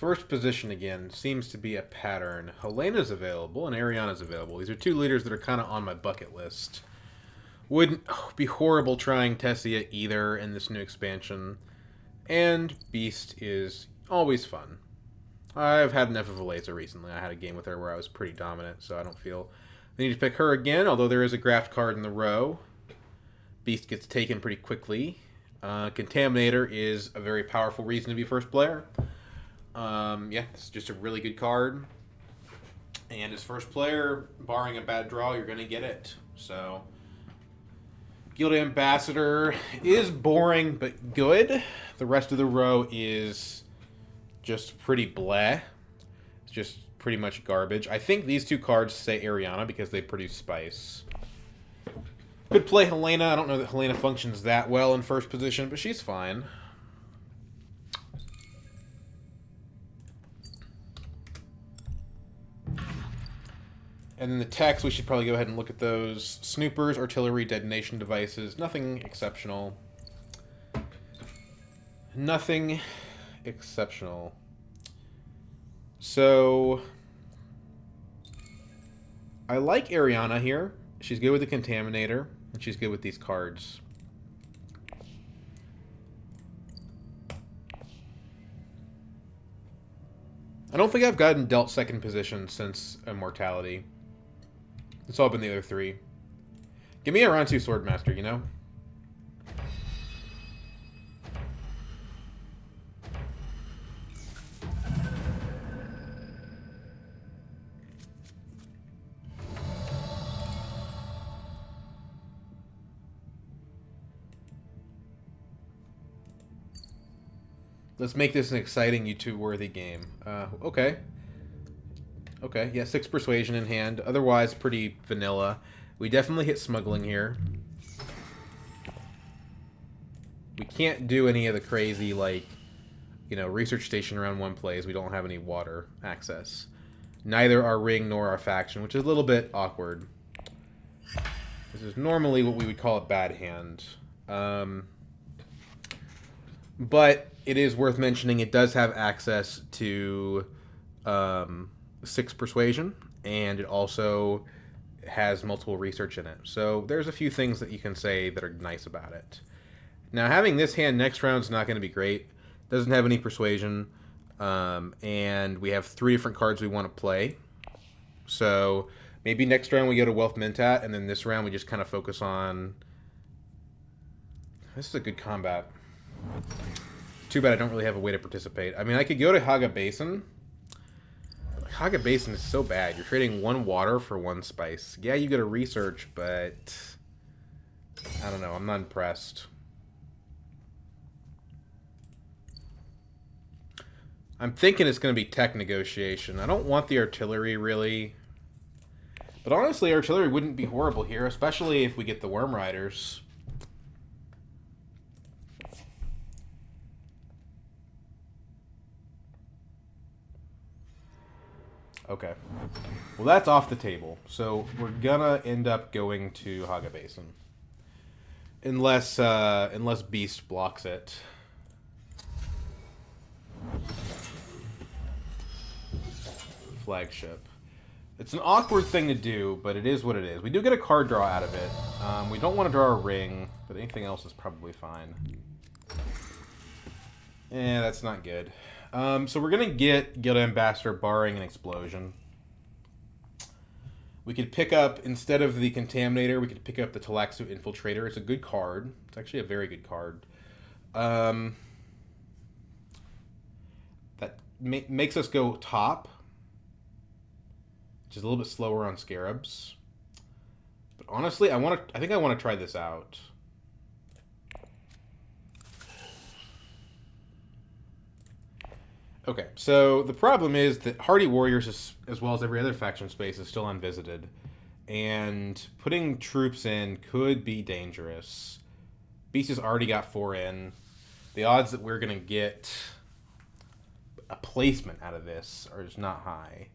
First position again seems to be a pattern. Helena's available and Ariana's available. These are two leaders that are kind of on my bucket list. Wouldn't be horrible trying Tessia either in this new expansion. And Beast is always fun. I've had enough of Eliza recently. I had a game with her where I was pretty dominant, so I don't feel the need to pick her again, although there is a graft card in the row. Beast gets taken pretty quickly. Contaminator is a very powerful reason to be first player. Yeah, it's just a really good card. And as first player, barring a bad draw, you're going to get it. So, Guild Ambassador is boring but good. The rest of the row is just pretty bleh. It's just pretty much garbage. I think these two cards say Ariana because they produce spice. Could play Helena. I don't know that Helena functions that well in first position, but she's fine. And then the text, we should probably go ahead and look at those. Snoopers, artillery, detonation devices. Nothing exceptional. Nothing exceptional. So, I like Ariana here. She's good with the Contaminator, and she's good with these cards. I don't think I've gotten dealt second position since Immortality. It's all been the other three. Give me a round 2 Swordmaster, you know? Let's make this an exciting YouTube-worthy game. Okay. Okay, yeah, 6 Persuasion in hand. Otherwise, pretty vanilla. We definitely hit Smuggling here. We can't do any of the crazy, like, you know, Research Station around one plays. We don't have any water access. Neither our Ring nor our Faction, which is a little bit awkward. This is normally what we would call a bad hand. But it is worth mentioning it does have access to 6 Persuasion, and it also has multiple research in it. So there's a few things that you can say that are nice about it. Now, having this hand next round is not going to be great. Doesn't have any Persuasion, and we have 3 different cards we want to play. So maybe next round we go to Wealth Mentat, and then this round we just kind of focus on... This is a good combat. Too bad I don't really have a way to participate. I mean, I could go to Haga Basin. Haga Basin is so bad. You're trading 1 water for 1 spice. Yeah, you get a research, but... I don't know. I'm not impressed. I'm thinking it's going to be tech negotiation. I don't want the artillery, really. But honestly, artillery wouldn't be horrible here, especially if we get the Worm Riders. Okay. Well, that's off the table. So we're gonna end up going to Haga Basin. Unless Beast blocks it. Flagship. It's an awkward thing to do, but it is what it is. We do get a card draw out of it. We don't want to draw a ring, but anything else is probably fine. Yeah, that's not good. So we're going to get Guild Ambassador barring an explosion. We could pick up, instead of the Contaminator, we could pick up the Talaxu Infiltrator. It's a good card. It's actually a very good card. That makes us go top, which is a little bit slower on Scarabs. But honestly, I think I want to try this out. Okay, so the problem is that Hardy Warriors, as well as every other faction space, is still unvisited. And putting troops in could be dangerous. Beast has already got 4 in. The odds that we're going to get a placement out of this are just not high.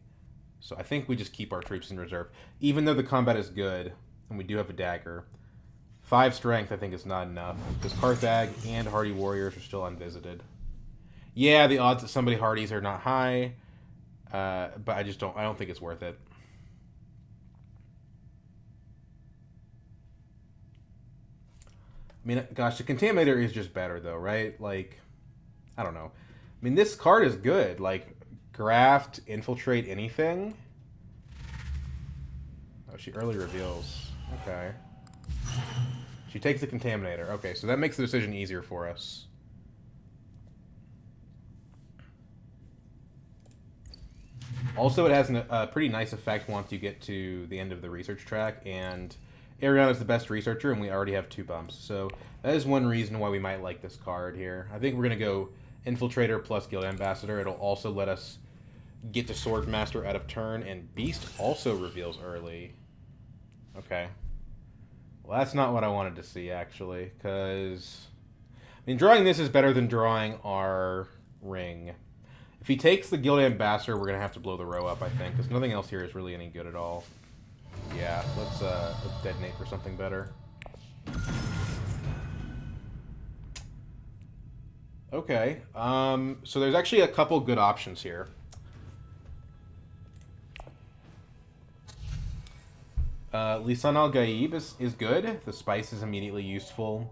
So I think we just keep our troops in reserve. Even though the combat is good, and we do have a dagger, 5 strength I think is not enough. Because Carthag and Hardy Warriors are still unvisited. Yeah, the odds that somebody hardies are not high, but I don't think it's worth it. I mean, gosh, the Contaminator is just better, though, right? Like, I don't know. I mean, this card is good. Like, Graft, Infiltrate, anything. Oh, she early reveals. Okay. She takes the Contaminator. Okay, so that makes the decision easier for us. Also, it has a pretty nice effect once you get to the end of the research track, and Ariana's the best researcher, and we already have 2 bumps. So that is one reason why we might like this card here. I think we're going to go Infiltrator plus Guild Ambassador. It'll also let us get to Swordmaster out of turn, and Beast also reveals early. Okay. Well, that's not what I wanted to see, actually, because... I mean, drawing this is better than drawing our ring. If he takes the Guild Ambassador, we're going to have to blow the row up, I think, because nothing else here is really any good at all. Yeah, let's detonate for something better. Okay, so there's actually a couple good options here. Lisan al-Gaib is good. The spice is immediately useful.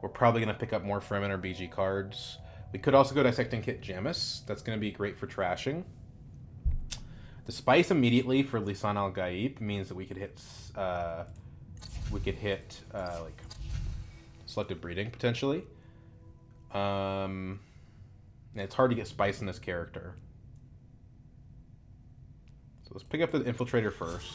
We're probably going to pick up more Fremen or BG cards. We could also go Dissecting Kit Jamis. That's going to be great for trashing. The spice immediately for Lisan al-Gaib means that we could hit like Selective Breeding potentially. And it's hard to get spice in this character. So let's pick up the Infiltrator first.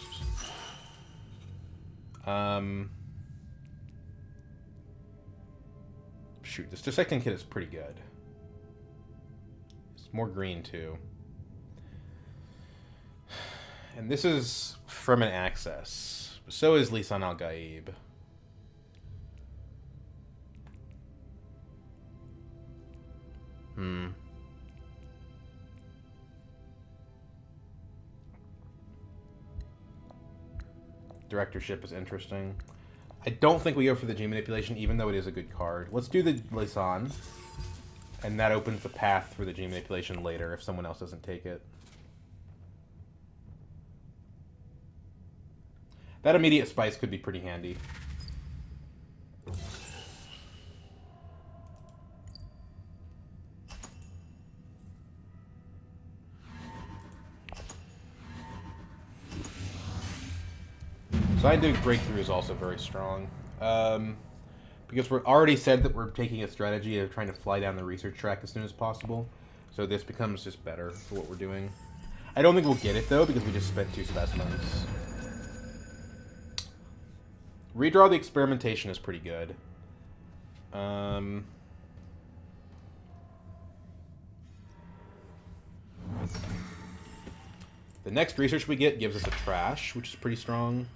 Shoot, this Dissecting Kit is pretty good. It's more green, too. And this is Fremen access. So is Lisan al-Gaib. Directorship is interesting. I don't think we go for the Gene Manipulation, even though it is a good card. Let's do the Lisan. And that opens the path for the Gene Manipulation later if someone else doesn't take it. That immediate spice could be pretty handy. Scientific Breakthrough is also very strong. Because we're already said that we're taking a strategy of trying to fly down the research track as soon as possible. So this becomes just better for what we're doing. I don't think we'll get it, though, because we just spent 2 specimens. Redraw the Experimentation is pretty good. The next research we get gives us a trash, which is pretty strong.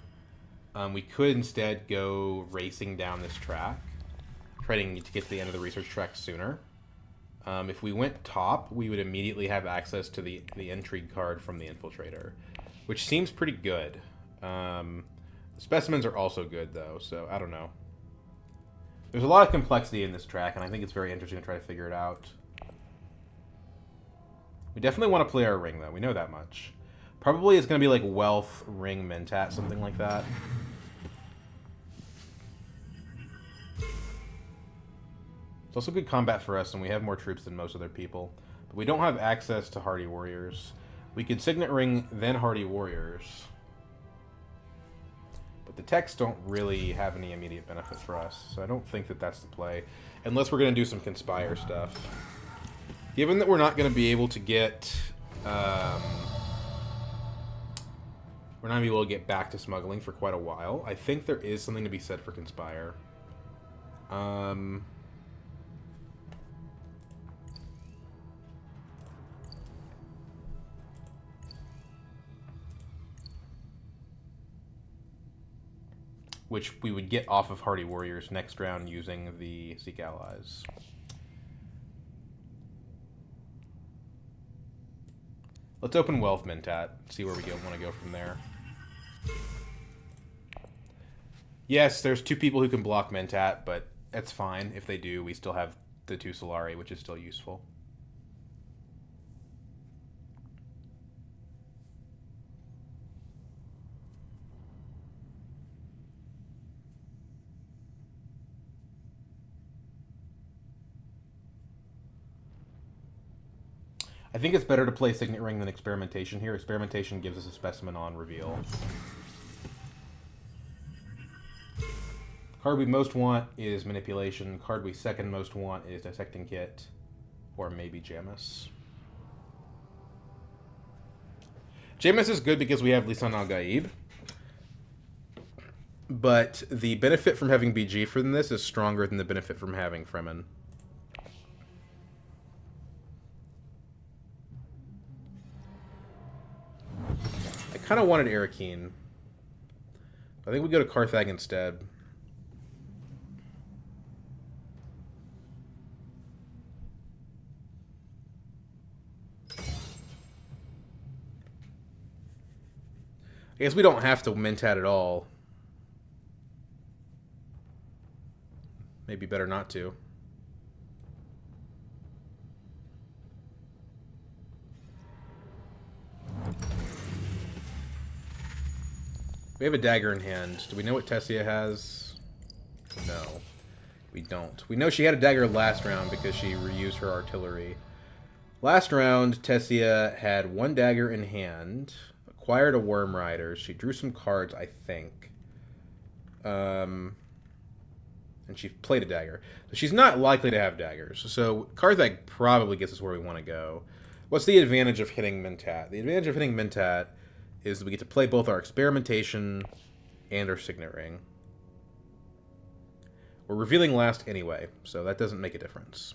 We could instead go racing down this track, trying to get to the end of the research track sooner. If we went top, we would immediately have access to the Intrigue card from the Infiltrator, which seems pretty good. Specimens are also good, though, so I don't know. There's a lot of complexity in this track, and I think it's very interesting to try to figure it out. We definitely want to play our ring, though. We know that much. Probably it's going to be like Wealth, Ring, Mentat, something like that. It's also good combat for us, and we have more troops than most other people. But we don't have access to Hardy Warriors. We could Signet Ring, then Hardy Warriors. But the techs don't really have any immediate benefit for us, so I don't think that that's the play. Unless we're going to do some Conspire stuff. Given that we're not going to be able to get... we're not going to be able to get back to smuggling for quite a while. I think there is something to be said for Conspire. Which we would get off of Hardy Warriors next round using the Seek Allies. Let's open Wealth Mentat, see where we want to go from there. Yes, there's 2 people who can block Mentat, but that's fine. If they do, we still have the 2 Solari, which is still useful. I think it's better to play Signet Ring than Experimentation here. Experimentation gives us a specimen on reveal. Card we most want is Manipulation. Card we second most want is Dissecting Kit. Or maybe Jamis. Jamis is good because we have Lisan al-Gaib. But the benefit from having BG from this is stronger than the benefit from having Fremen. I kind of wanted Arakeen. I think we go to Carthag instead. I guess we don't have to Mentat at all. Maybe better not to. We have a dagger in hand. Do we know what Tessia has? No. We don't. We know she had a dagger last round because she reused her artillery. Last round, Tessia had one dagger in hand, acquired a Worm Rider. She drew some cards, I think. And she played a dagger. So she's not likely to have daggers. So Carthag probably gets us where we want to go. What's the advantage of hitting Mentat? The advantage of hitting Mentat is that we get to play both our Experimentation and our Signet Ring. We're revealing last anyway, so that doesn't make a difference.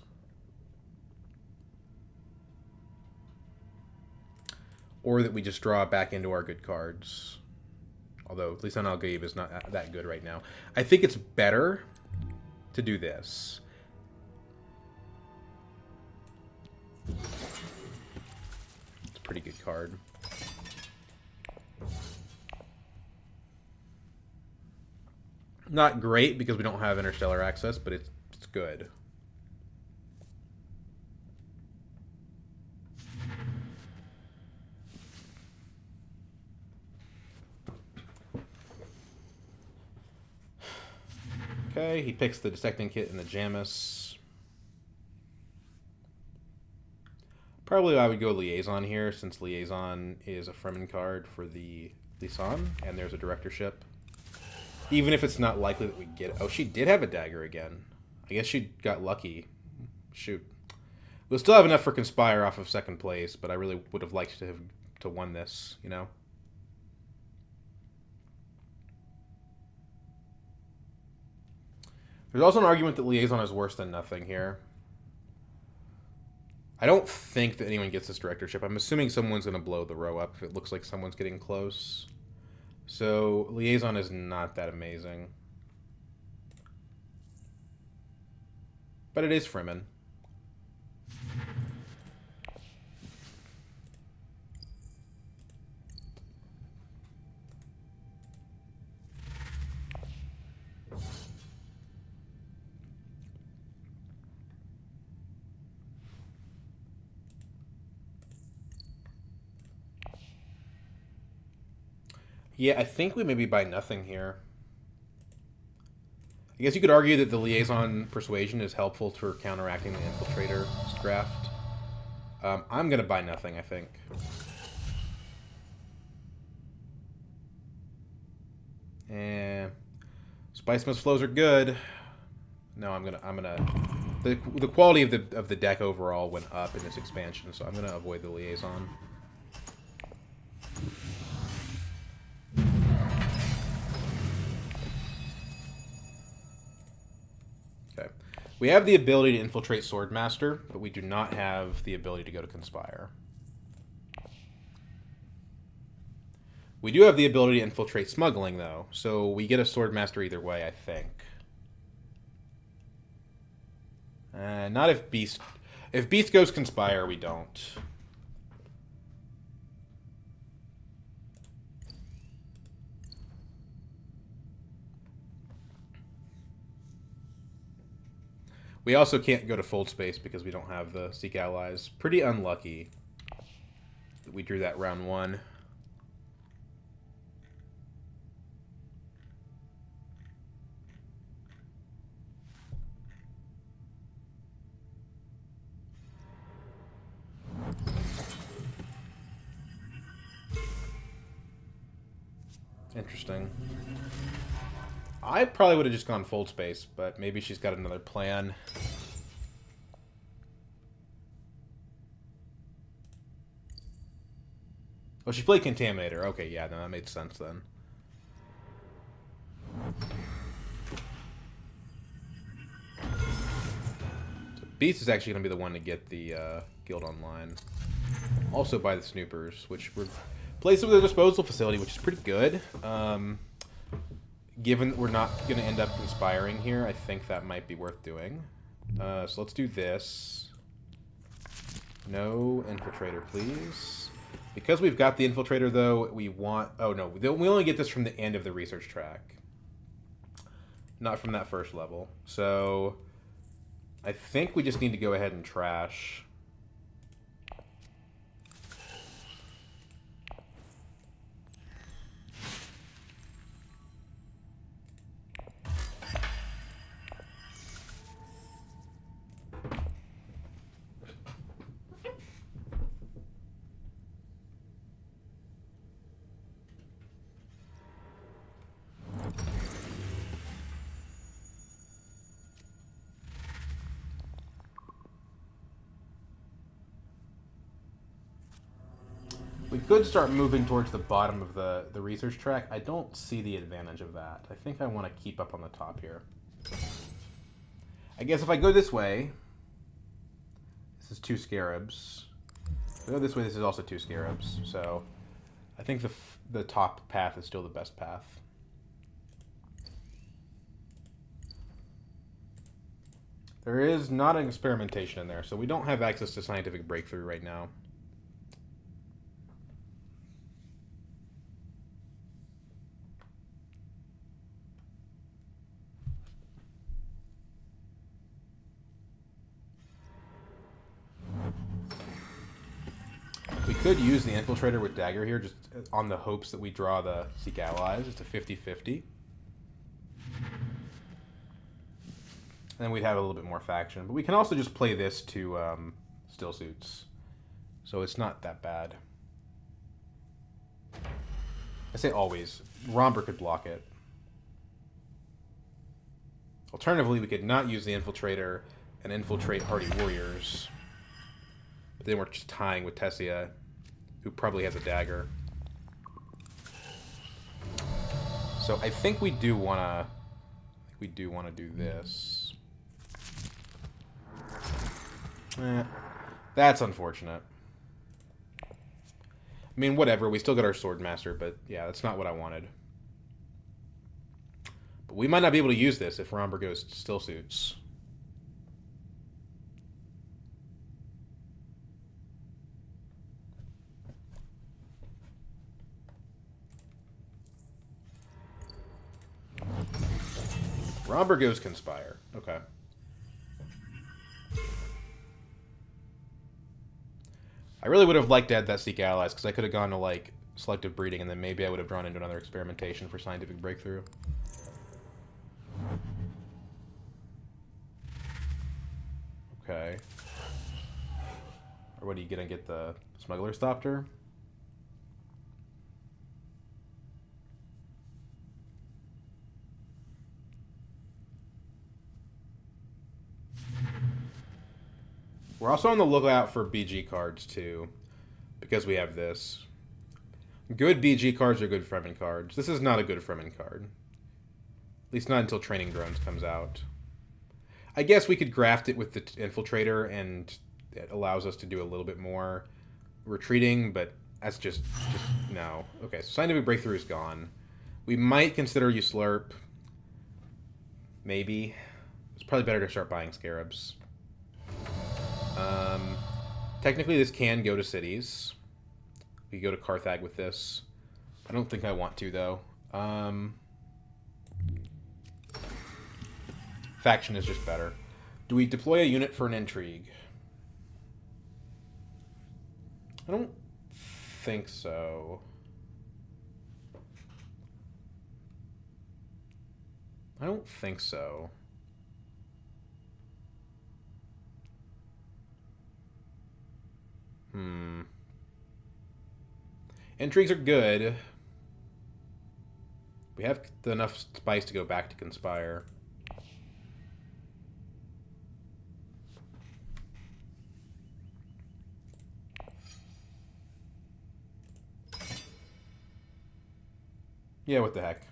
Or that we just draw back into our good cards. Although Lisan al-Gaib is not that good right now. I think it's better to do this. It's a pretty good card. Not great because we don't have interstellar access, but it's good. Okay, he picks the Dissecting Kit and the Jamis. Probably I would go Liaison here, since Liaison is a Fremen card for the Lisan, and there's a Directorship. Even if it's not likely that we get it. Oh, she did have a dagger again. I guess she got lucky. Shoot. We'll still have enough for Conspire off of second place, but I really would have liked to have won this, you know? There's also an argument that Liaison is worse than nothing here. I don't think that anyone gets this Directorship. I'm assuming someone's going to blow the row up if it looks like someone's getting close. So, Liaison is not that amazing. But it is Fremen. Yeah, I think we maybe buy nothing here. I guess you could argue that the Liaison Persuasion is helpful for counteracting the Infiltrator draft. I'm going to buy nothing, I think. And Spice-Smith flows are good. No, I'm gonna. The quality of the deck overall went up in this expansion, so I'm gonna avoid the Liaison. Okay, we have the ability to infiltrate Swordmaster, but we do not have the ability to go to Conspire. We do have the ability to infiltrate Smuggling, though, so we get a Swordmaster either way, I think. Not if Beast... If Beast goes Conspire, we don't. We also can't go to Fold Space because we don't have the Seek Allies. Pretty unlucky that we drew that round one. Interesting. I probably would have just gone full space, but maybe she's got another plan. Oh, she played Contaminator. Okay, yeah, no, that made sense then. So Beast is actually going to be the one to get the guild online. Also by the Snoopers, which were placed with a disposal facility, which is pretty good. Given that we're not going to end up conspiring here, I think that might be worth doing. So let's do this. No infiltrator, please. Because we've got the infiltrator, though, we want... Oh, no. We only get this from the end of the research track. Not from that first level. So I think we just need to go ahead and trash... We could start moving towards the bottom of the research track. I don't see the advantage of that. I think I want to keep up on the top here. I guess if I go this way... This is 2 scarabs. If I go this way, this is also 2 scarabs. So I think the top path is still the best path. There is not an experimentation in there, so we don't have access to scientific breakthrough right now. We could use the infiltrator with dagger here, just on the hopes that we draw the Seek Allies. It's a 50-50. And then we'd have a little bit more faction. But we can also just play this to still suits. So it's not that bad. I say always. Romper could block it. Alternatively, we could not use the infiltrator and infiltrate Hardy Warriors. But then we're just tying with Tessia, who probably has a dagger. So I think we do wanna do this. That's unfortunate. I mean, whatever. We still got our Swordmaster, but yeah, that's not what I wanted. But we might not be able to use this if Romper goes still suits. Romper goes Conspire. Okay. I really would have liked to add that Seek Allies, because I could have gone to, like, Selective Breeding, and then maybe I would have drawn into another experimentation for Scientific Breakthrough. Okay. Or what, are you going to get the Smuggler Stopter? We're also on the lookout for BG cards, too, because we have this. Good BG cards are good Fremen cards. This is not a good Fremen card. At least not until Training Drones comes out. I guess we could graft it with the Infiltrator, and it allows us to do a little bit more retreating, but that's just no. Okay, so Scientific Breakthrough is gone. We might consider you Slurp. Maybe. It's probably better to start buying Scarabs. Technically, this can go to cities. We could go to Carthag with this. I don't think I want to, though. Faction is just better. Do we deploy a unit for an intrigue? I don't think so. I don't think so. Intrigues are good. We have enough spice to go back to Conspire. Yeah, what the heck.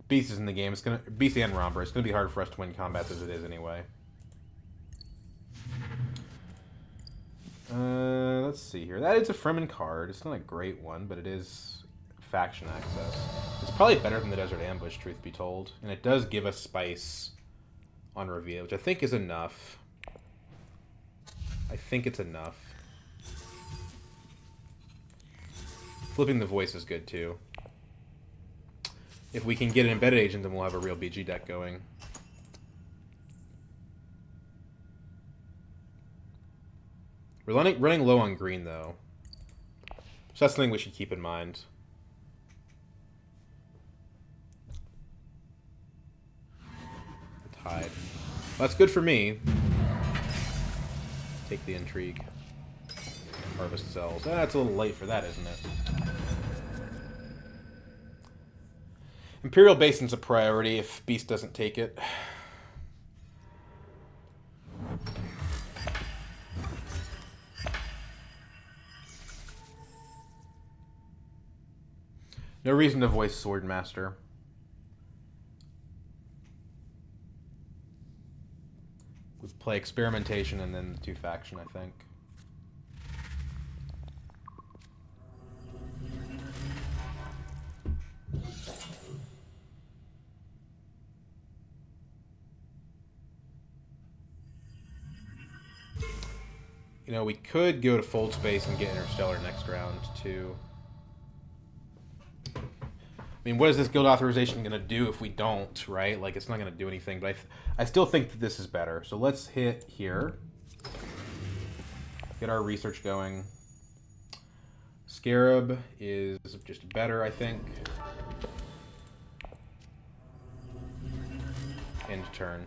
Beast is in the game. It's gonna Beast and Romper. It's gonna be hard for us to win combats as it is anyway. Let's see here. That is a Fremen card. It's not a great one, but it is faction access. It's probably better than the Desert Ambush, truth be told. And it does give us spice on reveal, which I think is enough. I think it's enough. Flipping the voice is good, too. If we can get an embedded agent, then we'll have a real BG deck going. We're running low on green, though. So that's something we should keep in mind. The Tide. Well, that's good for me. Take the Intrigue. Harvest Cells. That's a little late for that, isn't it? Imperial Basin's a priority if Beast doesn't take it. No reason to voice Swordmaster. We play Experimentation and then the 2 faction, I think. You know, we could go to Fold Space and get Interstellar next round, too. I mean, what is this guild authorization going to do if we don't, right? Like, it's not going to do anything, but I still think that this is better. So let's hit here. Get our research going. Scarab is just better, I think. End turn.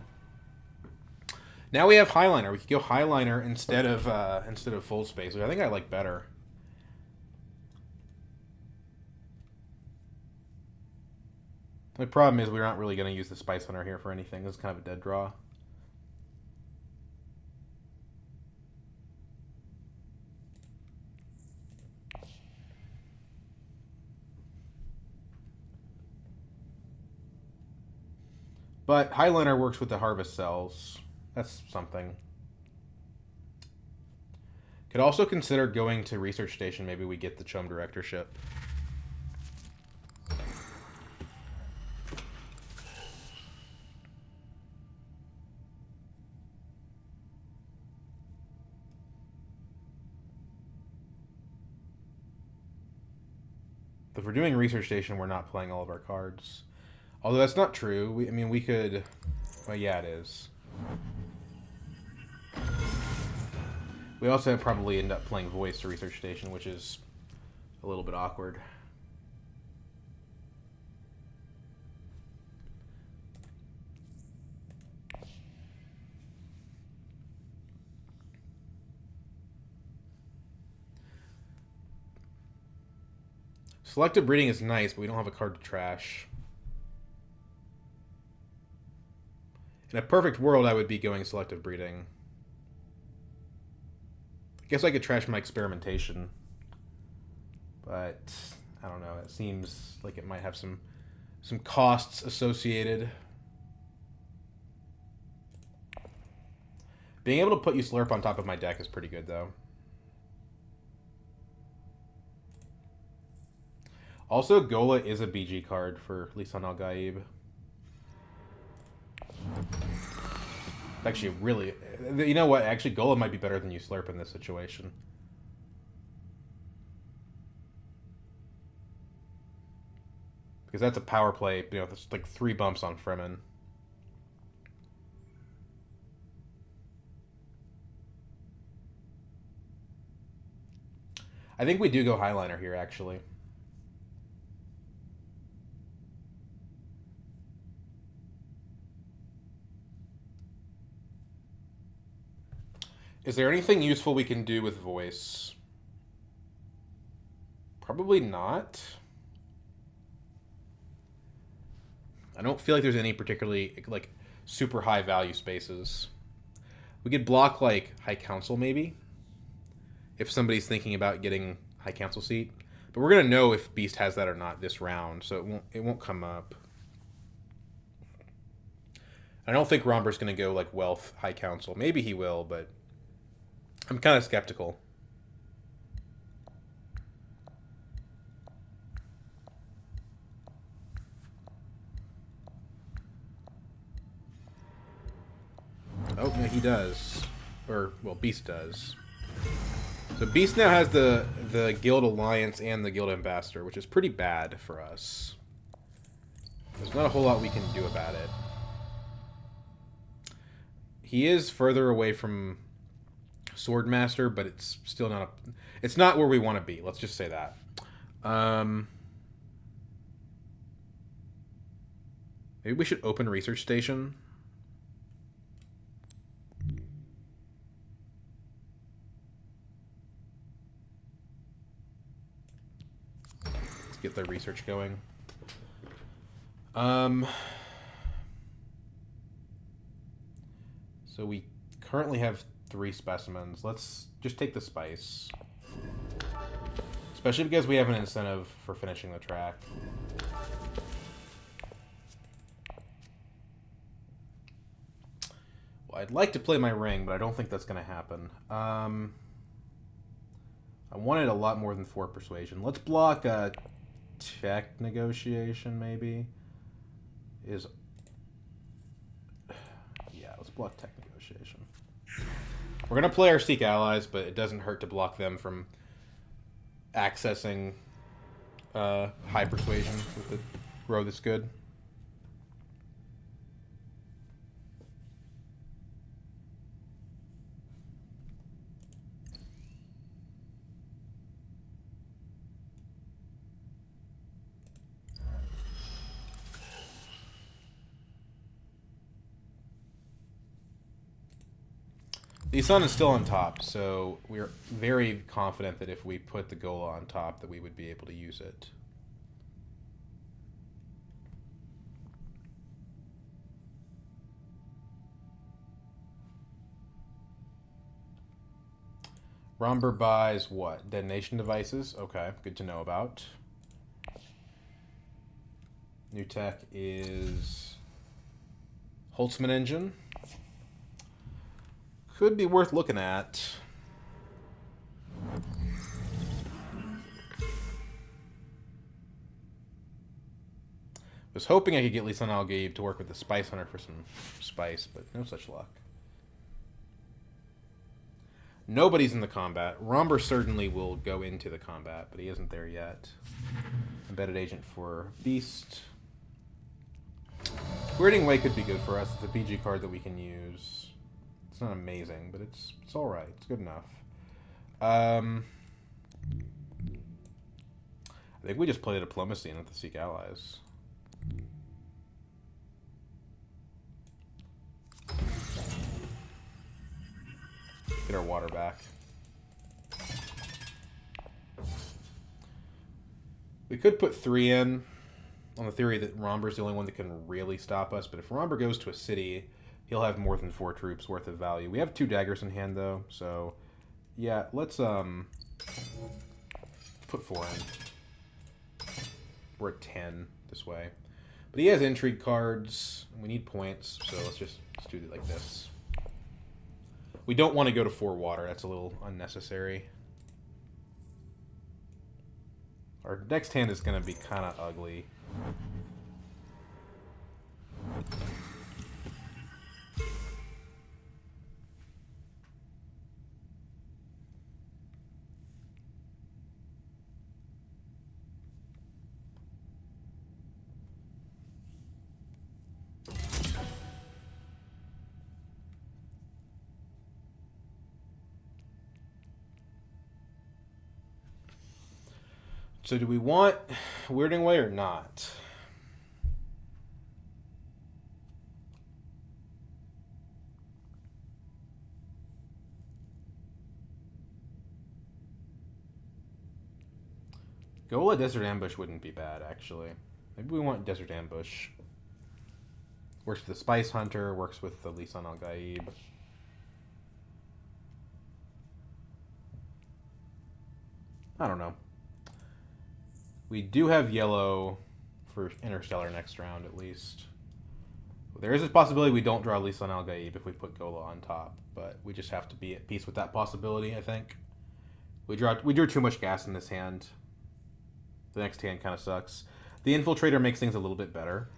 Now we have Highliner. We could go Highliner instead of Full Space, which I think I like better. The problem is we're not really going to use the Spice Hunter here for anything. This is kind of a dead draw. But Highliner works with the Harvest Cells. That's something. Could also consider going to Research Station. Maybe we get the Chum Directorship. If we're doing Research Station, we're not playing all of our cards. Although that's not true. I mean, we could... Well, yeah, it is. We also probably end up playing Voice to Research Station, which is a little bit awkward. Selective Breeding is nice, but we don't have a card to trash. In a perfect world, I would be going Selective Breeding. I guess I could trash my Experimentation. But, I don't know. It seems like it might have some costs associated. Being able to put you Slurp on top of my deck is pretty good, though. Also, Gola is a BG card for Lisan Al Gaib. Actually, really... You know what? Actually, Gola might be better than you Slurp in this situation. Because that's a power play, you know, there's like 3 bumps on Fremen. I think we do go Highliner here, actually. Is there anything useful we can do with Voice? Probably not. I don't feel like there's any particularly like super high value spaces. We could block like High Council maybe if somebody's thinking about getting High Council seat. But we're gonna know if Beast has that or not this round, so it won't come up. I don't think Romber's gonna go like Wealth High Council. Maybe he will, but I'm kind of skeptical. Oh, no, he does. Or, well, Beast does. So Beast now has the Guild Alliance and the Guild Ambassador, which is pretty bad for us. There's not a whole lot we can do about it. He is further away from Swordmaster, but it's still not it's not where we want to be. Let's just say that. Maybe we should open Research Station. Let's get the research going. So we currently have 3 specimens. Let's just take the spice. Especially because we have an incentive for finishing the track. Well, I'd like to play my ring, but I don't think that's going to happen. I wanted a lot more than 4 persuasion. Let's block a tech negotiation, maybe. Yeah, let's block tech negotiation. We're going to play our Seek Allies, but it doesn't hurt to block them from accessing high persuasion with the row that's good. The sun is still on top, so we're very confident that if we put the Gola on top, that we would be able to use it. Romber buys what? Detonation devices? Okay, good to know about. New tech is Holtzman engine. Could be worth looking at. I was hoping I could get Lisan Al-Gaib to work with the Spice Hunter for some spice, but no such luck. Nobody's in the combat. Romber certainly will go into the combat, but he isn't there yet. Embedded agent for Beast. Weirding Way could be good for us. It's a PG card that we can use. It's not amazing, but it's all right. It's good enough. I think we just play Diplomacy and let the Seek Allies. Get our water back. We could put 3 in on the theory that Romber's the only one that can really stop us, but if Romber goes to a city, he'll have more than 4 troops worth of value. We have 2 daggers in hand, though, so yeah, let's put 4 in. We're at 10 this way. But he has intrigue cards. We need points, so let's do it like this. We don't want to go to 4 water. That's a little unnecessary. Our next hand is going to be kind of ugly. So do we want Weirding Way or not? Gola Desert Ambush wouldn't be bad, actually. Maybe we want Desert Ambush. Works with the Spice Hunter, works with the Lisan al-Gaib. I don't know. We do have yellow for Interstellar next round, at least. There is a possibility we don't draw Lisan al-Gaib if we put Gola on top, but we just have to be at peace with that possibility, I think. We drew too much gas in this hand. The next hand kind of sucks. The Infiltrator makes things a little bit better.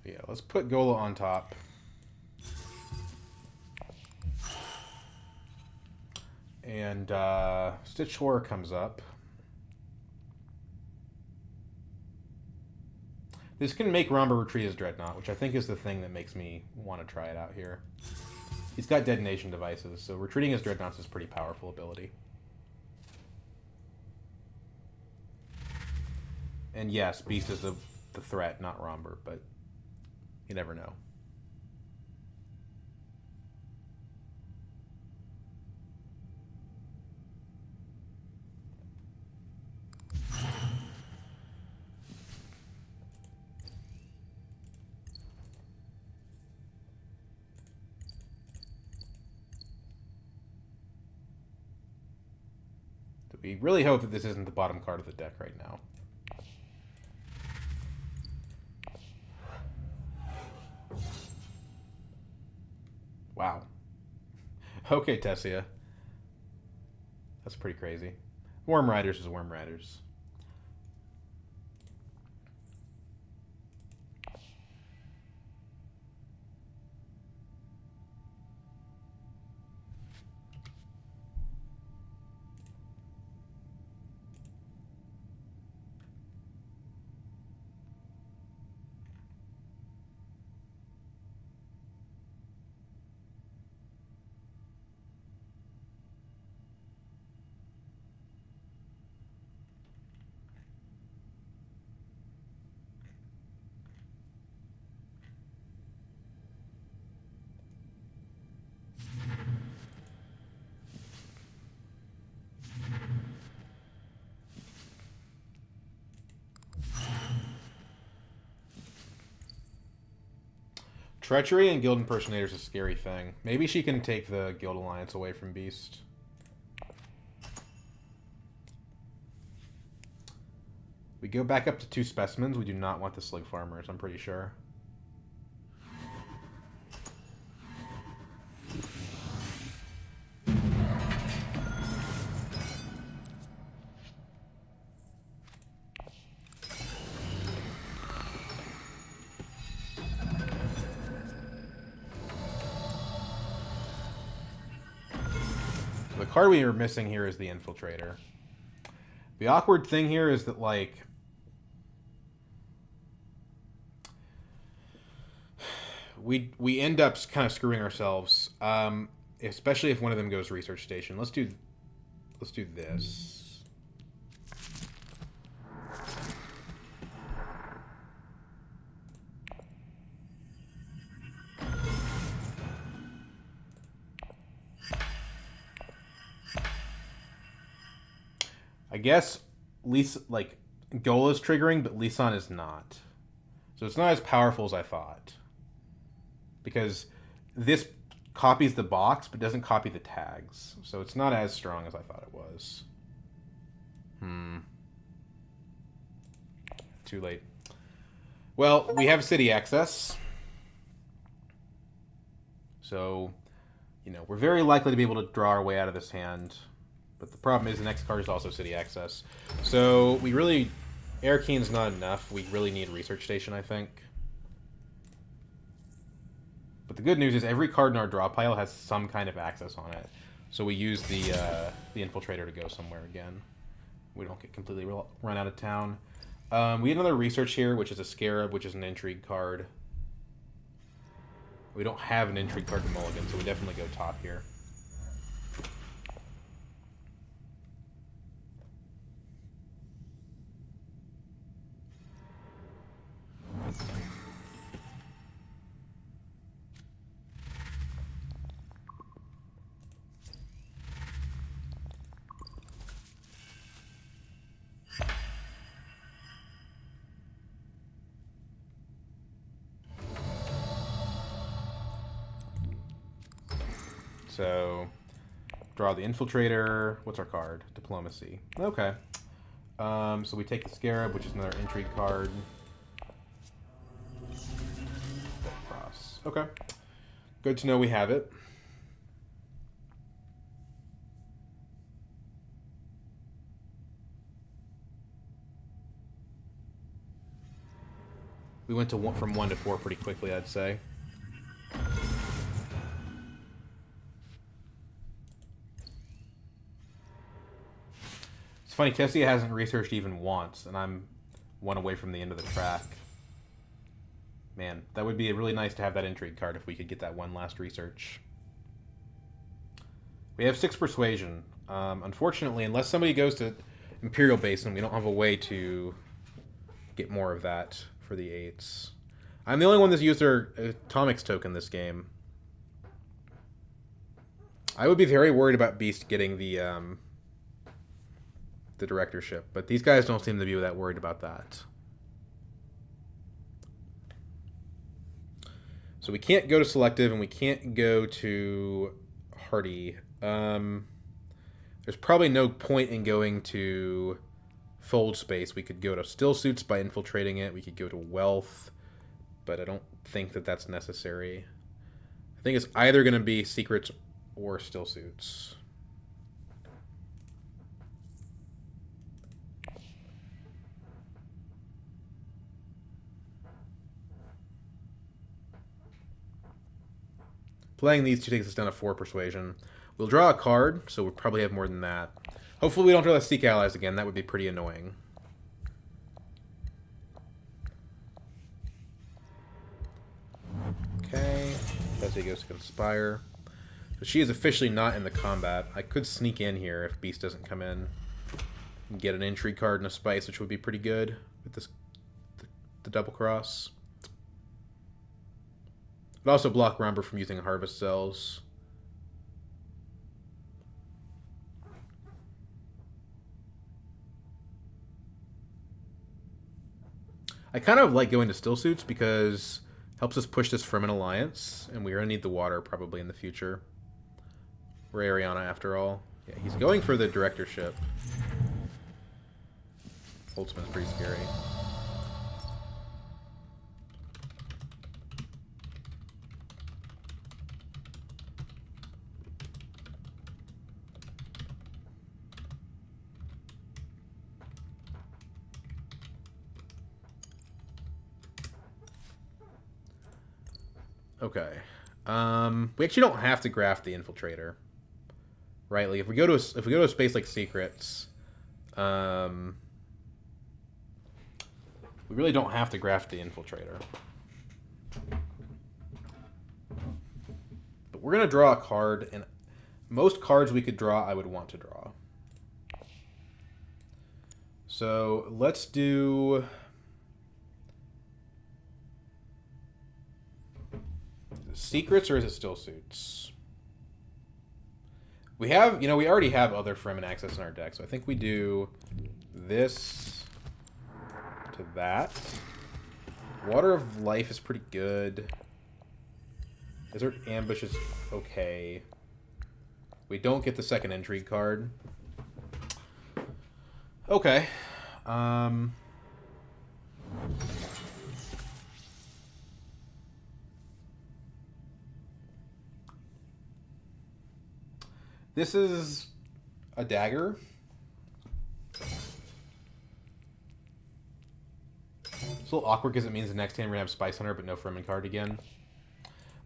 Yeah, let's put Gola on top. And Stitch Horror comes up. This can make Ramba retreat as Dreadnought, which I think is the thing that makes me want to try it out here. He's got detonation devices, so retreating as Dreadnoughts is a pretty powerful ability. And yes, Beast is the threat, not Romber, but you never know. We really hope that this isn't the bottom card of the deck right now. Wow. Okay, Tessia. That's pretty crazy. Worm Riders is Worm Riders. Treachery and Guild Impersonator is a scary thing. Maybe she can take the Guild Alliance away from Beast. We go back up to 2 specimens. We do not want the Slig Farmers, I'm pretty sure. The card we are missing here is the Infiltrator. The awkward thing here is that, like, we end up kind of screwing ourselves, especially if one of them goes Research Station. Let's do this. I guess Gola's triggering, but Lisan is not. So it's not as powerful as I thought. Because this copies the box, but doesn't copy the tags. So it's not as strong as I thought it was. Too late. Well, we have city access. So, we're very likely to be able to draw our way out of this hand. But the problem is the next card is also city access. So we really... Air Keen's not enough. We really need Research Station, I think. But the good news is every card in our draw pile has some kind of access on it. So we use the Infiltrator to go somewhere again. We don't get completely run out of town. We had another Research here, which is a Scarab, which is an Intrigue card. We don't have an Intrigue card to mulligan, so we definitely go top here. So, draw the Infiltrator. What's our card? Diplomacy. Okay. So we take the Scarab, which is another intrigue card. Cross. Okay. Good to know we have it. We went to from 1 to 4 pretty quickly, I'd say. It's funny, Tessia hasn't researched even once, and I'm 1 away from the end of the track. Man, that would be really nice to have that intrigue card if we could get that one last research. We have 6 persuasion. Unfortunately, unless somebody goes to Imperial Basin, we don't have a way to get more of that for the 8s. I'm the only one that's used their Atomics token this game. I would be very worried about Beast getting the directorship, but these guys don't seem to be that worried about that. So we can't go to Selective, and we can't go to Hardy. There's probably no point in going to Fold Space. We could go to Still Suits by infiltrating it. We could go to Wealth, but I don't think that that's necessary. I think it's either going to be Secrets or Still Suits. Playing these 2 takes us down to 4 persuasion. We'll draw a card, so we'll probably have more than that. Hopefully we don't draw the Seek Allies again. That would be pretty annoying. Okay. Tessie goes to Conspire. So she is officially not in the combat. I could sneak in here if Beast doesn't come in. And get an Intrigue card and a Spice, which would be pretty good with this the double cross. But also block Rumber from using Harvest Cells. I kind of like going to Still Suits because it helps us push this from an alliance, and we're going to need the water probably in the future. We're Ariana after all. Yeah, he's going for the directorship. Holtzman's pretty scary. Okay. We actually don't have to graft the Infiltrator, right? Like if we go to a space like Secrets, we really don't have to graft the Infiltrator. But we're gonna draw a card, and most cards we could draw, I would want to draw. So let's do. Secrets, or is it Still Suits? We have, we already have other Fremen access in our deck, so I think we do this to that. Water of Life is pretty good. Desert Ambush is okay. We don't get the second Intrigue card. Okay. This is a dagger. It's a little awkward because it means the next hand we're going to have Spice Hunter, but no Fremen card again.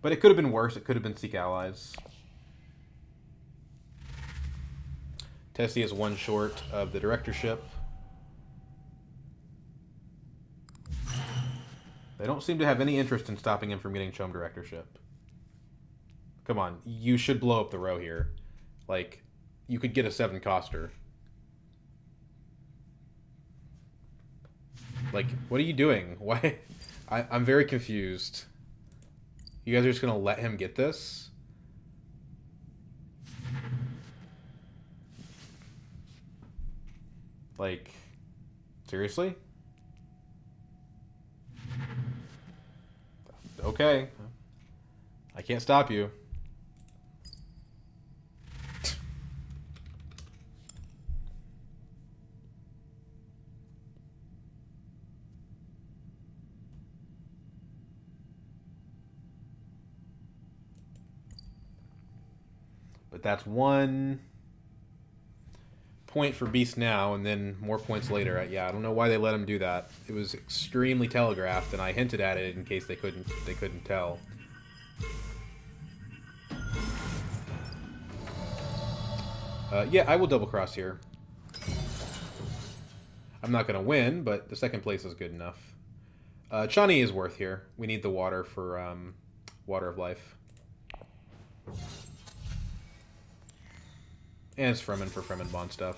But it could have been worse. It could have been Seek Allies. Tessie is 1 short of the directorship. They don't seem to have any interest in stopping him from getting Chom directorship. Come on, you should blow up the row here. Like, you could get a 7-coster. Like, what are you doing? Why? I'm very confused. You guys are just going to let him get this? Like, seriously? Okay. I can't stop you. But that's 1 point for Beast now, and then more points later. Yeah, I don't know why they let him do that. It was extremely telegraphed, and I hinted at it in case they couldn't tell. Yeah, I will double cross here. I'm not going to win, but the second place is good enough. Chani is worth here. We need the water for Water of Life. And it's Fremen for Fremen Bond stuff.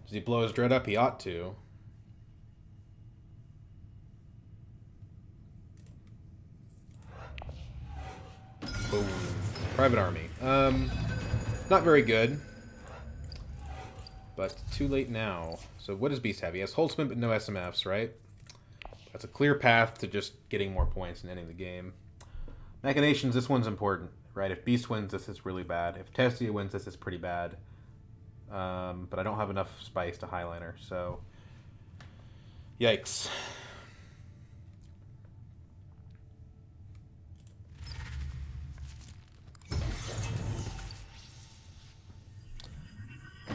Does he blow his dread up? He ought to. Boom. Private Army. Not very good. But too late now. So what does Beast have? He has Holtzman but no SMFs, right? That's a clear path to just getting more points and ending the game. Machinations, this one's important, right? If Beast wins, this is really bad. If Testia wins, this is pretty bad. But I don't have enough spice to Highliner, so... Yikes.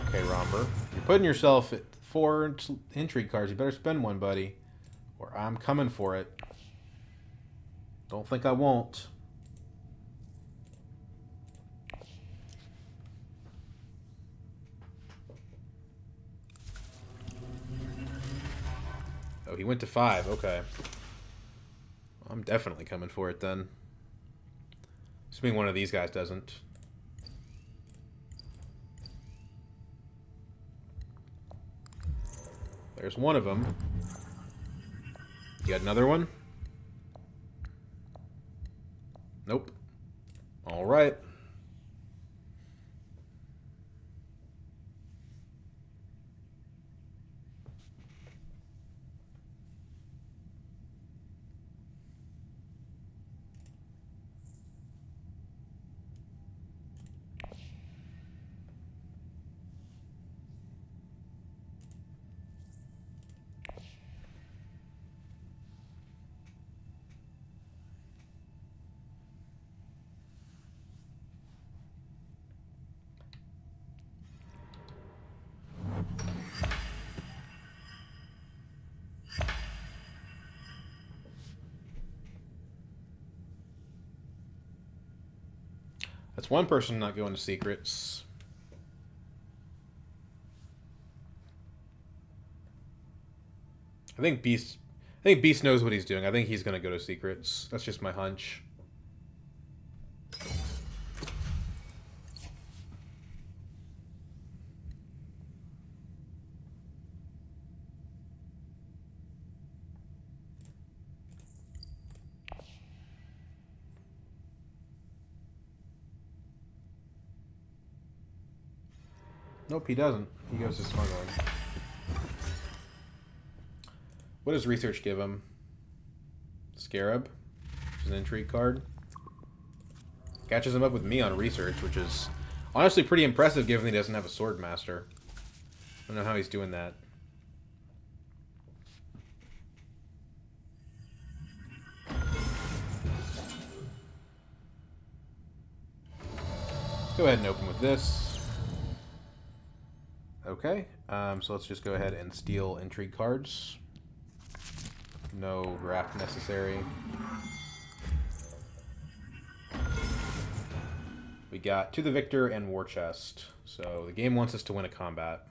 Okay, Romper. You're putting yourself at 4 intrigue cards. You better spend one, buddy. Or I'm coming for it. Don't think I won't. Oh, he went to 5. Okay. I'm definitely coming for it then. Assuming one of these guys doesn't. There's one of them. You got another one? Nope. All right. That's one person not going to secrets. I think Beast knows what he's doing. I think he's going to go to secrets. That's just my hunch. Nope, he doesn't. He goes to smuggling. What does research give him? Scarab, which is an intrigue card. Catches him up with me on research, which is honestly pretty impressive given he doesn't have a sword master. I don't know how he's doing that. Go ahead and open with this. Okay, so let's just go ahead and steal intrigue cards. No draft necessary. We got To the Victor and War Chest. So the game wants us to win a combat.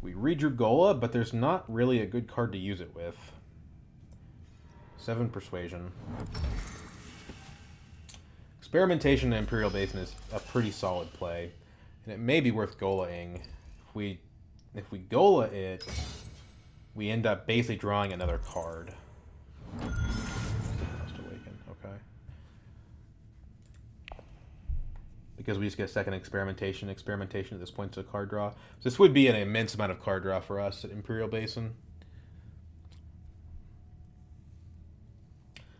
We redrew Gola, but there's not really a good card to use it with. 7 Persuasion. Experimentation and Imperial Basin is a pretty solid play, and it may be worth Gola-ing. If we Gola it, we end up basically drawing another card. Must Awaken, okay. because we just get a second experimentation. Experimentation at this point is a card draw. So this would be an immense amount of card draw for us at Imperial Basin.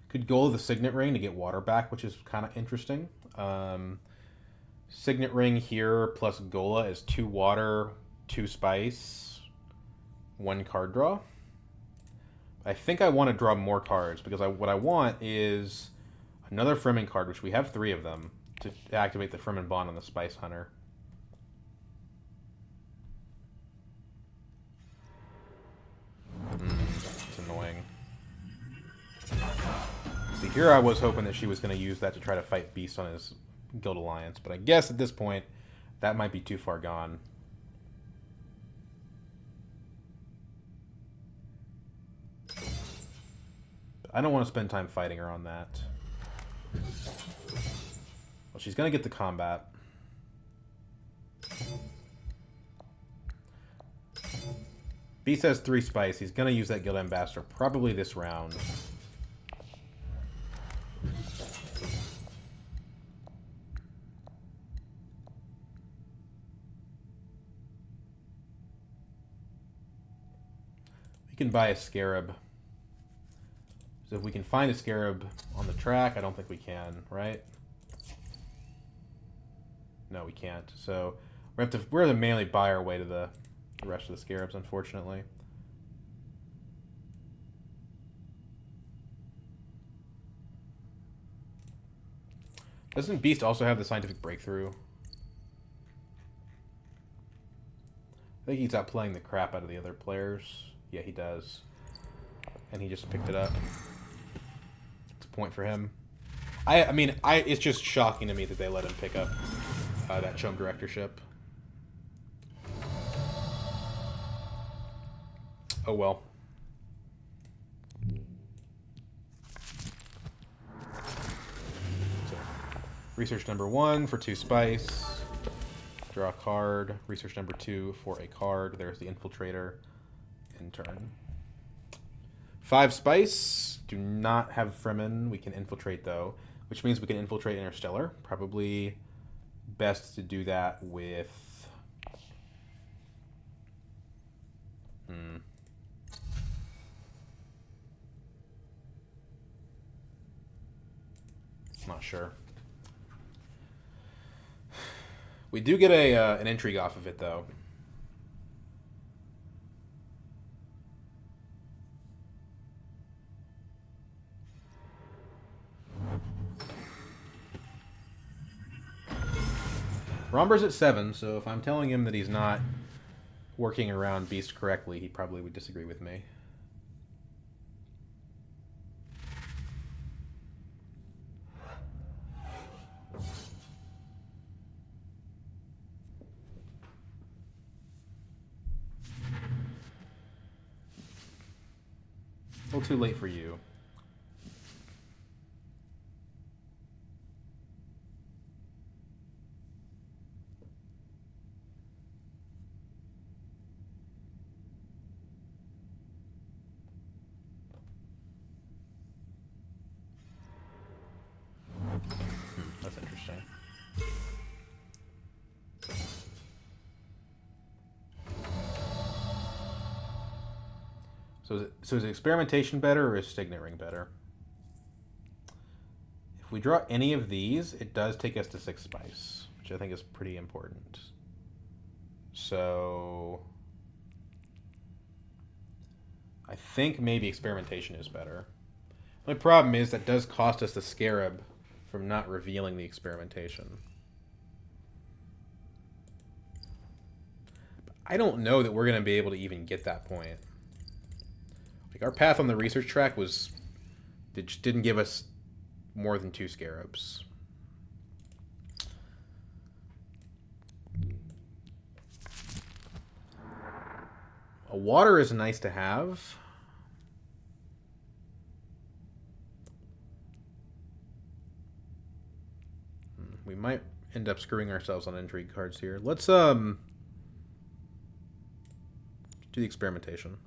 Could go the Signet Ring to get water back, which is kind of interesting. Signet Ring here plus Gola is 2 water, 2 spice, 1 card draw. I think I want to draw more cards because what I want is another Fremen card, which we have 3 of them, to activate the Fremen Bond on the Spice Hunter. It's annoying. See, here I was hoping that she was going to use that to try to fight Beast on his Guild Alliance, but I guess at this point, that might be too far gone. I don't want to spend time fighting her on that. Well, she's going to get the combat. Beast has 3 spice. He's going to use that Guild Ambassador probably this round. We can buy a Scarab. So if we can find a Scarab on the track, I don't think we can, right? No, we can't. So we're going to mainly buy our way to the rest of the Scarabs, unfortunately. Doesn't Beast also have the scientific breakthrough? I think he's outplaying the crap out of the other players. Yeah, he does. And he just picked it up. It's a point for him. I mean, it's just shocking to me that they let him pick up that Chum Directorship. Oh well. So, research number 1 for 2 spice. Draw a card. Research number 2 for a card. There's the Infiltrator. In turn. 5 spice. Do not have Fremen. We can infiltrate though, which means we can infiltrate Interstellar. Probably best to do that with... Not sure. We do get an intrigue off of it though. Romber's at 7, so if I'm telling him that he's not working around Beast correctly, he probably would disagree with me. A little too late for you. That's interesting. So is experimentation better or is Signet Ring better? If we draw any of these, it does take us to 6 spice, which I think is pretty important. So I think maybe experimentation is better. The only problem is that does cost us the Scarab from not revealing the experimentation. But I don't know that we're going to be able to even get that point. Like our path on the research track didn't give us more than 2 Scarabs. A water is nice to have. We might end up screwing ourselves on intrigue cards here. Let's do the experimentation.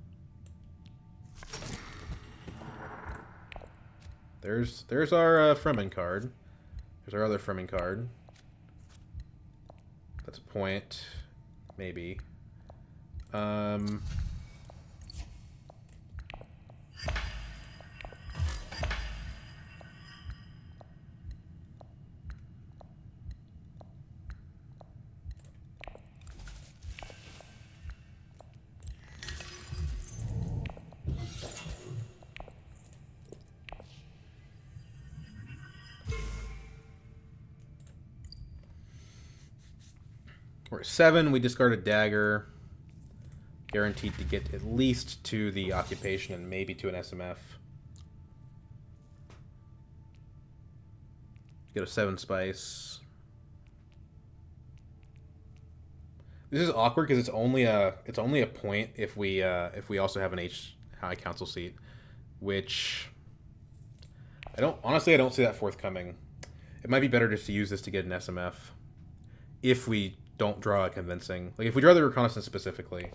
There's our Fremen card. There's our other Fremen card. That's a point. Maybe. We're at 7. We discard a dagger. Guaranteed to get at least to the occupation and maybe to an SMF. Get a 7 spice. This is awkward because it's only a point if we also have an H High Council seat, which I don't see that forthcoming. It might be better just to use this to get an SMF if we don't draw a convincing. Like if we draw the reconnaissance specifically,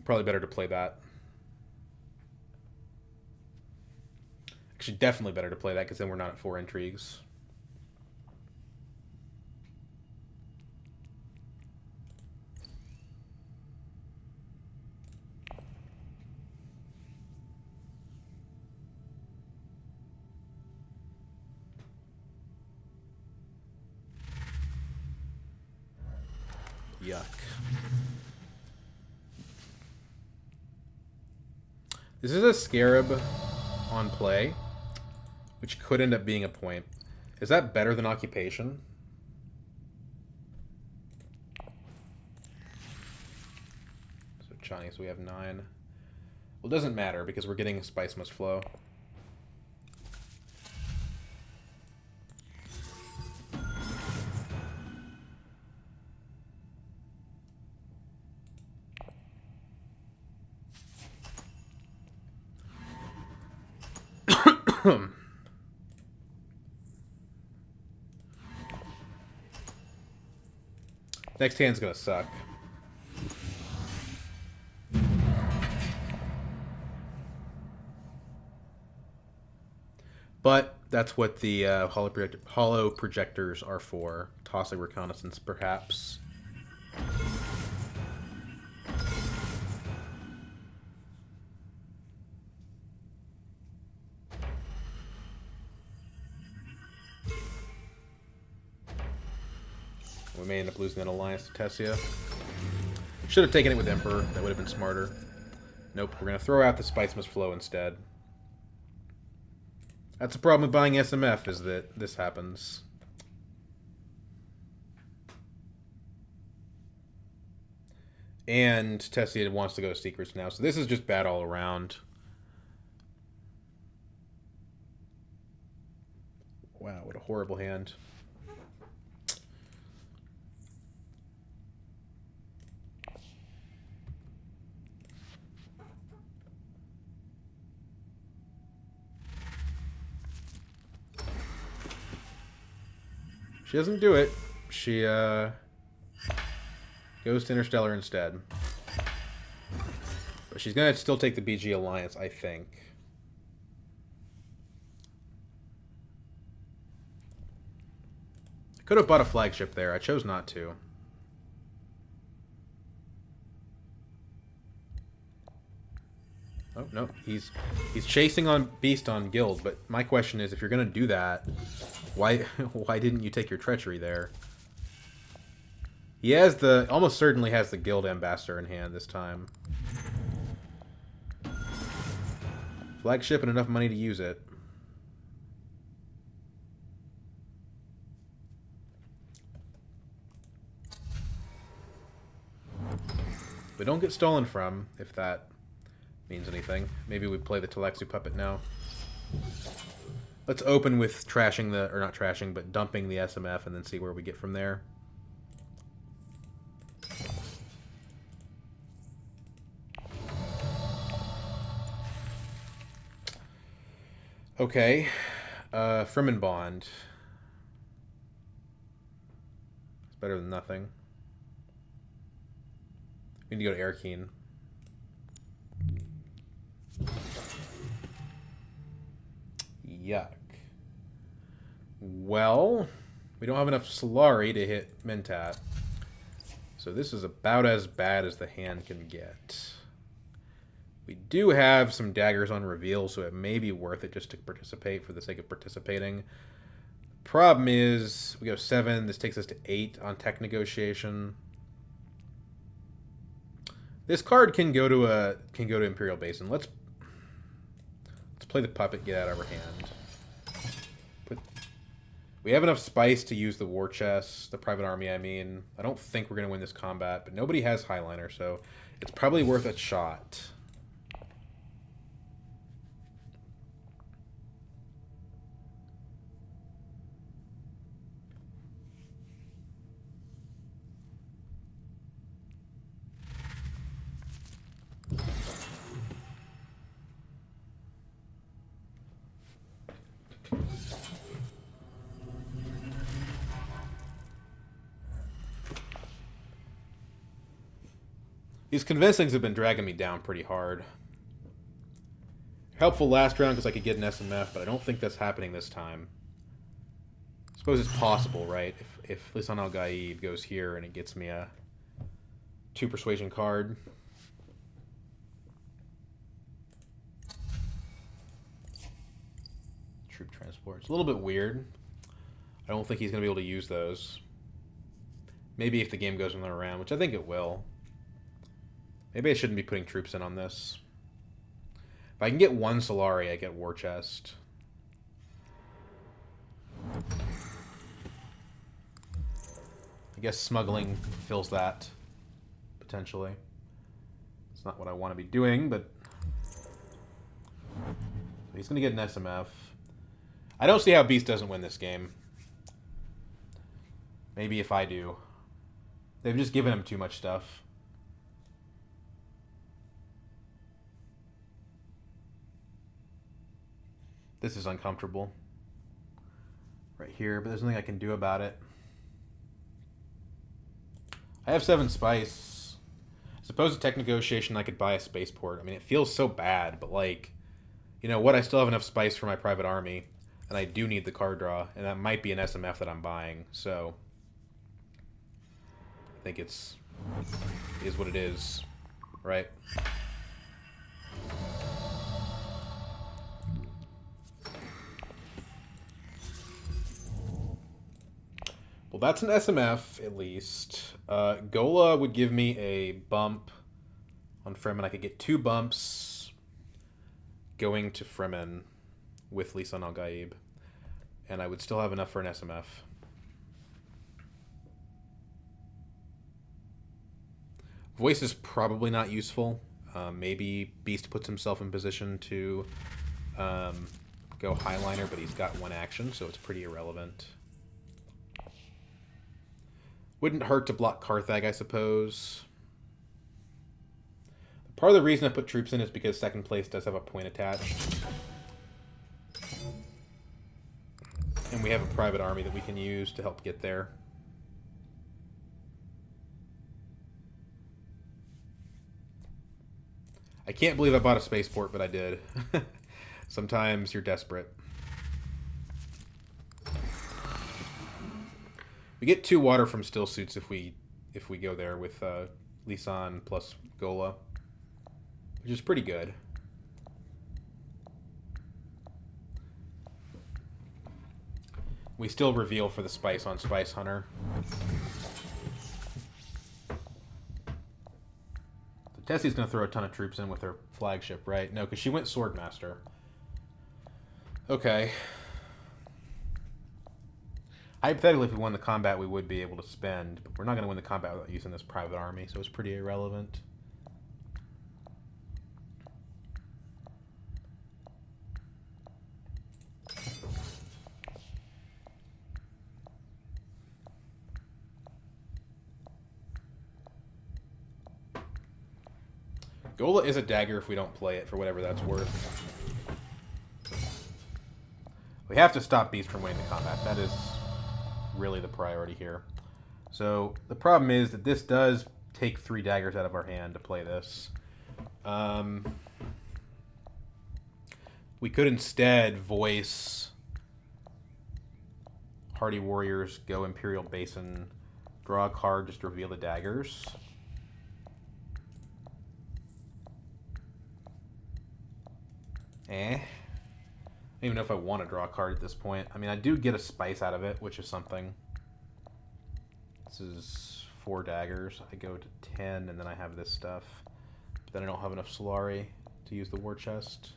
probably better to play that. Actually, definitely better to play that because then we're not at 4 intrigues. Yuck. This is a scarab on play, which could end up being a point. Is that better than occupation? So Johnny, so we have 9. Well, it doesn't matter because we're getting Spice Must Flow. Next hand's gonna suck. But that's what the hollow projectors are for. Tossing reconnaissance, perhaps. We may end up losing that alliance to Tessia. Should have taken it with Emperor. That would have been smarter. Nope, we're going to throw out the Spice Must Flow instead. That's the problem with buying SMF, is that this happens. And Tessia wants to go Secrets now, so this is just bad all around. Wow, what a horrible hand. She doesn't do it. She goes to Interstellar instead. But she's going to still take the BG Alliance, I think. I could have bought a flagship there. I chose not to. Oh, no. He's chasing on Beast on Guild, but my question is, if you're going to do that, why didn't you take your treachery there? He has almost certainly has the Guild Ambassador in hand this time. Flagship and enough money to use it. We don't get stolen from, if that means anything. Maybe we play the Telexu Puppet now. Let's open with trashing or not trashing, but dumping the SMF and then see where we get from there. Okay. Fremen Bond. It's better than nothing. We need to go to Airkeen. Yuck. Well, we don't have enough Solari to hit Mentat. So this is about as bad as the hand can get. We do have some daggers on reveal, so it may be worth it just to participate for the sake of participating. Problem is, we go 7. This takes us to 8 on tech negotiation. This card can go to Imperial Basin. Let's play the puppet, get out of our hand. We have enough spice to use the war chest, the private army, I mean. I don't think we're going to win this combat, but nobody has Highliner, so it's probably worth a shot. These convincings have been dragging me down pretty hard. Helpful last round because I could get an SMF, but I don't think that's happening this time. I suppose it's possible, right? If Lisan al-Gaib goes here and it gets me a 2 persuasion card. Troop transport. It's a little bit weird. I don't think he's going to be able to use those. Maybe if the game goes another round, which I think it will. Maybe I shouldn't be putting troops in on this. If I can get 1 Solari, I get War Chest. I guess smuggling fills that, potentially. It's not what I want to be doing, but... he's going to get an SMF. I don't see how Beast doesn't win this game. Maybe if I do. They've just given him too much stuff. This is uncomfortable. Right here, but there's nothing I can do about it. I have 7 spice. I suppose a tech negotiation I could buy a spaceport. I mean, it feels so bad, but like, you know what? I still have enough spice for my private army, and I do need the card draw, and that might be an SMF that I'm buying, so I think it is what it is, right? Well, that's an SMF, at least. Gola would give me a bump on Fremen. I could get 2 bumps going to Fremen with Lisan al-Gaib. And I would still have enough for an SMF. Voice is probably not useful. Maybe Beast puts himself in position to go Highliner, but he's got 1 action, so it's pretty irrelevant. Wouldn't hurt to block Carthag, I suppose. Part of the reason I put troops in is because 2nd place does have a point attached. And we have a private army that we can use to help get there. I can't believe I bought a spaceport, but I did. Sometimes you're desperate. We get 2 water from still suits if we go there with Lisan plus Gola, which is pretty good. We still reveal for the spice on Spice Hunter. So Tessie's going to throw a ton of troops in with her flagship, right? No, because she went Swordmaster. Okay. Hypothetically, if we won the combat, we would be able to spend, but we're not going to win the combat without using this private army, so it's pretty irrelevant. Gola is a dagger if we don't play it, for whatever that's worth. We have to stop Beast from winning the combat. That is really the priority here. So the problem is that this does take 3 daggers out of our hand to play this. We could instead voice Hardy Warriors, go Imperial Basin, Draw a card just to reveal the daggers. I don't even know if I want to draw a card at this point. I mean, I do get a spice out of it, which is something. This is 4 daggers. I go to 10, and then I have this stuff. But then I don't have enough Solari to use the war chest.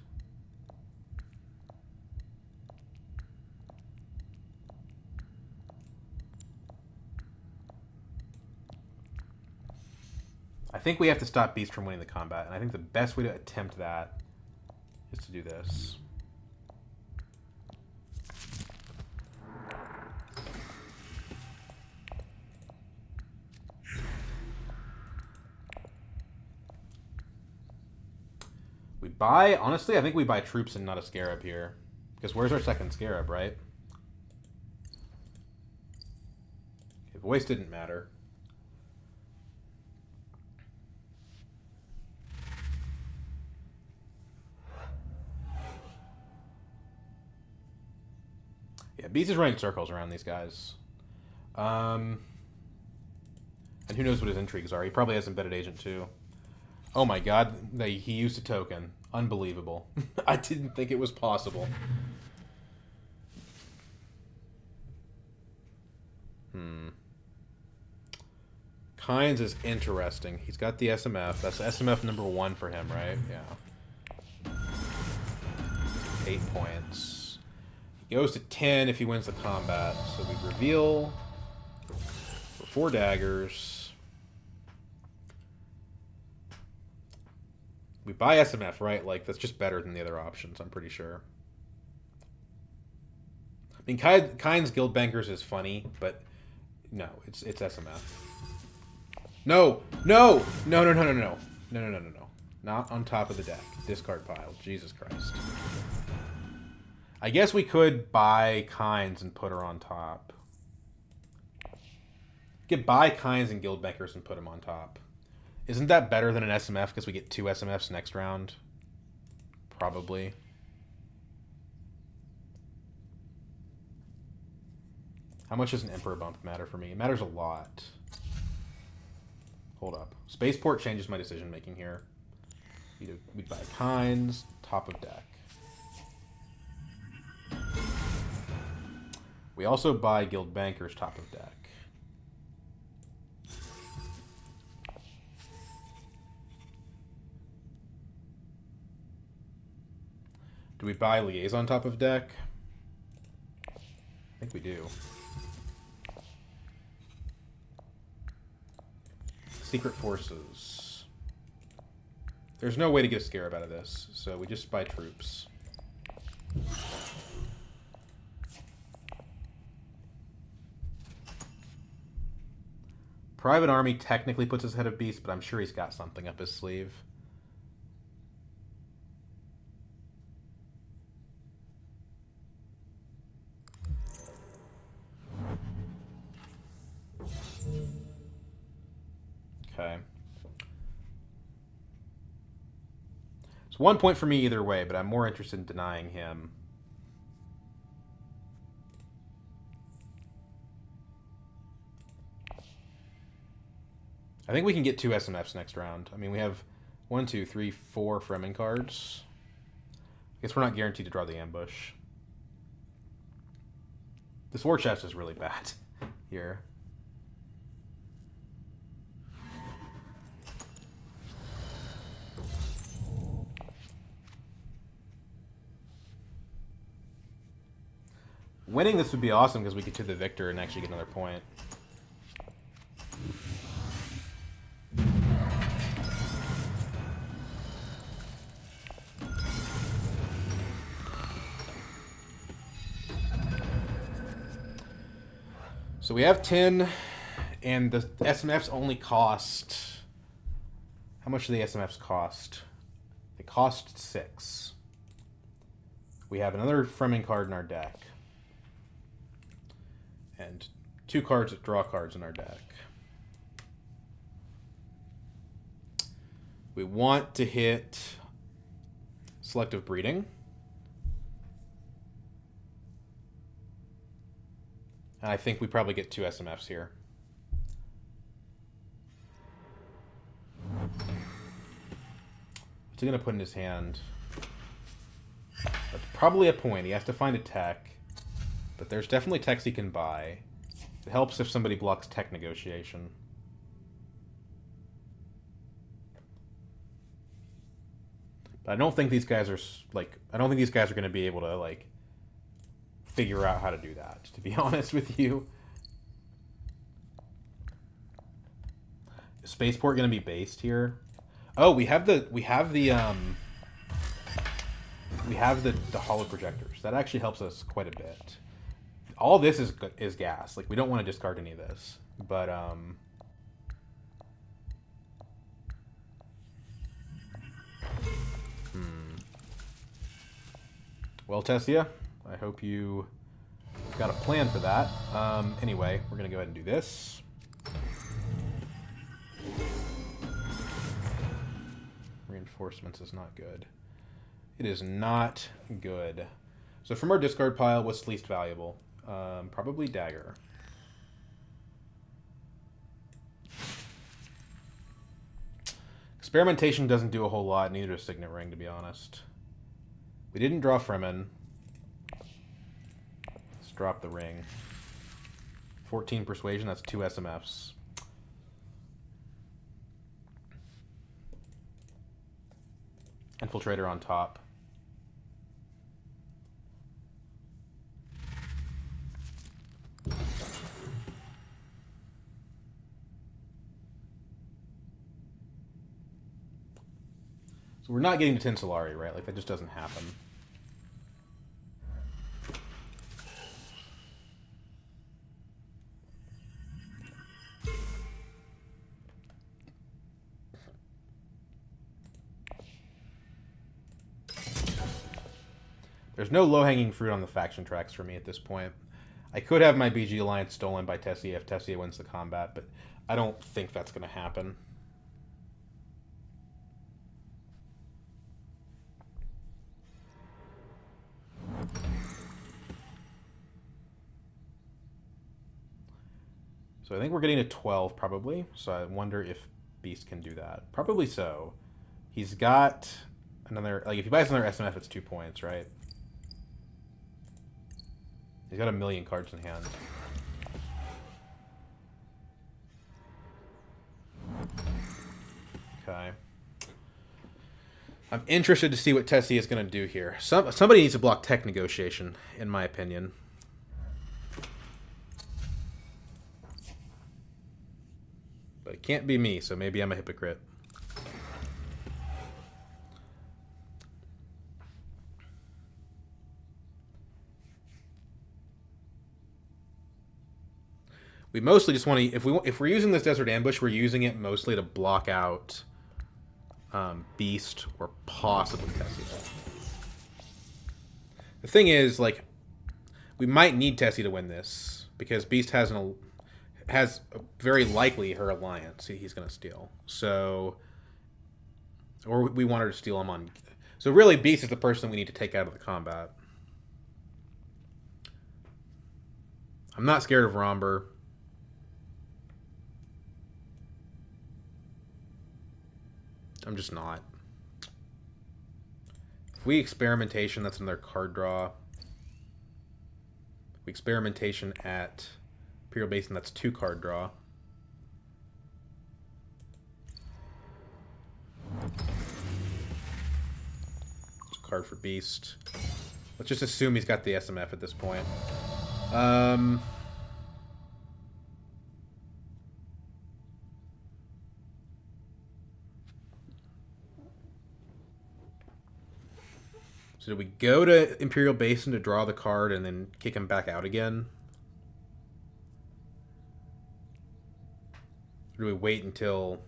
I think we have to stop Beast from winning the combat, and I think the best way to attempt that is to do this. We buy, honestly, I think we buy troops and not a Scarab here. Because where's our second Scarab, right? Okay, voice didn't matter. Yeah, Beast is running circles around these guys. And who knows what his intrigues are. He probably has embedded agent too. Oh my god, he used a token. Unbelievable. I didn't think it was possible. Kynes is interesting. He's got the SMF. That's SMF number 1 for him, right? Yeah. 8 points. He goes to 10 if he wins the combat. So we reveal for 4 daggers. We buy SMF, right? Like, that's just better than the other options, I'm pretty sure. I mean, Kynes Guild Bankers is funny, but no, it's SMF. No! No! No, no, no, no, no. No, no, no, no, no. Not on top of the deck. Discard pile. Jesus Christ. I guess we could buy Kynes and put her on top. We could buy Kynes and Guild Bankers and put them on top. Isn't that better than an SMF because we get 2 SMFs next round? Probably. How much does an Emperor bump matter for me? It matters a lot. Hold up. Spaceport changes my decision making here. We buy Kynes, top of deck. We also buy Guild Bankers, top of deck. Do we buy Liaison top of deck? I think we do. Secret Forces. There's no way to get a Scarab out of this, so we just buy troops. Private Army technically puts us ahead of Beast, but I'm sure he's got something up his sleeve. Okay. It's 1 point for me either way, but I'm more interested in denying him. I think we can get 2 SMFs next round. I mean, we have 1, 2, 3, 4 Fremen cards. I guess we're not guaranteed to draw the ambush. This war chest is really bad here. Winning this would be awesome because we get to the victor and actually get another point. So we have 10, and the SMFs only cost... How much do the SMFs cost? They cost 6. We have another Fremen card in our deck. And 2 cards that draw cards in our deck. We want to hit Selective Breeding. And I think we probably get 2 SMFs here. What's he going to put in his hand? That's probably a point. He has to find a tech. But there's definitely techs he can buy. It helps if somebody blocks tech negotiation. But I don't think these guys are, like... I don't think these guys are going to be able to, like... figure out how to do that, to be honest with you. Is Spaceport going to be based here? Oh, we have the holo projectors. That actually helps us quite a bit. All this is gas. Like, we don't want to discard any of this. But, Well, Tessia, I hope you got a plan for that. Anyway, we're going to go ahead and do this. Reinforcements is not good. It is not good. So from our discard pile, what's least valuable? Probably Dagger. Experimentation doesn't do a whole lot, neither does Signet Ring, to be honest. We didn't draw Fremen. Let's drop the ring. 14 Persuasion, that's 2 SMFs. Infiltrator on top. So we're not getting to Tinsolari, right? Like, that just doesn't happen. There's no low-hanging fruit on the faction tracks for me at this point. I could have my BG Alliance stolen by Tessia if Tessia wins the combat, but I don't think that's going to happen. So I think we're getting to 12, probably. So I wonder if Beast can do that. Probably so. He's got another... Like, if he buys another SMF, it's 2 points, right? He's got 1,000,000 cards in hand. Okay. I'm interested to see what Tessie is going to do here. Somebody needs to block tech negotiation, in my opinion. But it can't be me, so maybe I'm a hypocrite. We mostly just want to... If we're using this Desert Ambush, we're using it mostly to block out Beast or possibly Tessie. The thing is, like, we might need Tessie to win this because Beast has very likely her alliance he's going to steal. So, or we want her to steal him on. So really, Beast is the person we need to take out of the combat. I'm not scared of Romber. I'm just not. If we Experimentation, that's another card draw. If we Experimentation at Imperial Basin, that's 2 card draw. There's a card for Beast. Let's just assume he's got the SMF at this point. So do we go to Imperial Basin to draw the card and then kick him back out again? Or do we wait until...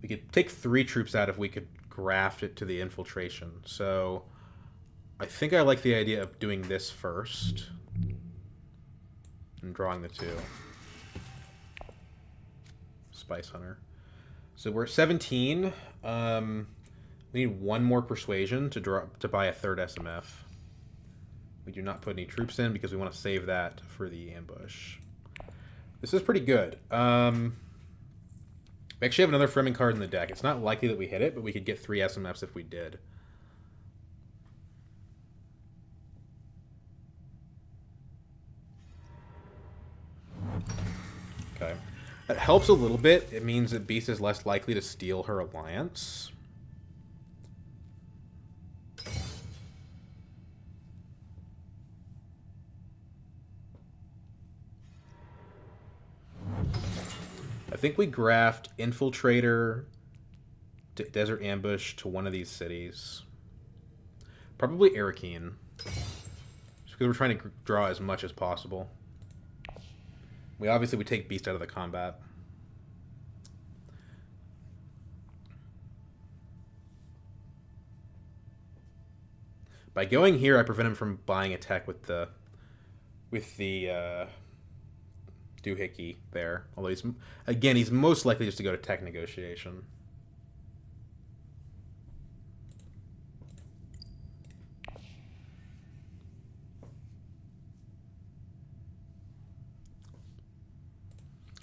We could take 3 troops out if we could graft it to the infiltration. So I think I like the idea of doing this first. And drawing the 2. Spice Hunter. So we're at 17. We need 1 more Persuasion to buy a 3rd SMF. We do not put any troops in because we want to save that for the ambush. This is pretty good. We actually have another Fremen card in the deck. It's not likely that we hit it, but we could get 3 SMFs if we did. Okay. That helps a little bit. It means that Beast is less likely to steal her alliance. I think we graft Infiltrator, Desert Ambush to one of these cities. Probably Arakeen. Just because we're trying to draw as much as possible. We take Beast out of the combat. By going here, I prevent him from buying a tech with the doohickey there. Although he's most likely just to go to tech negotiation.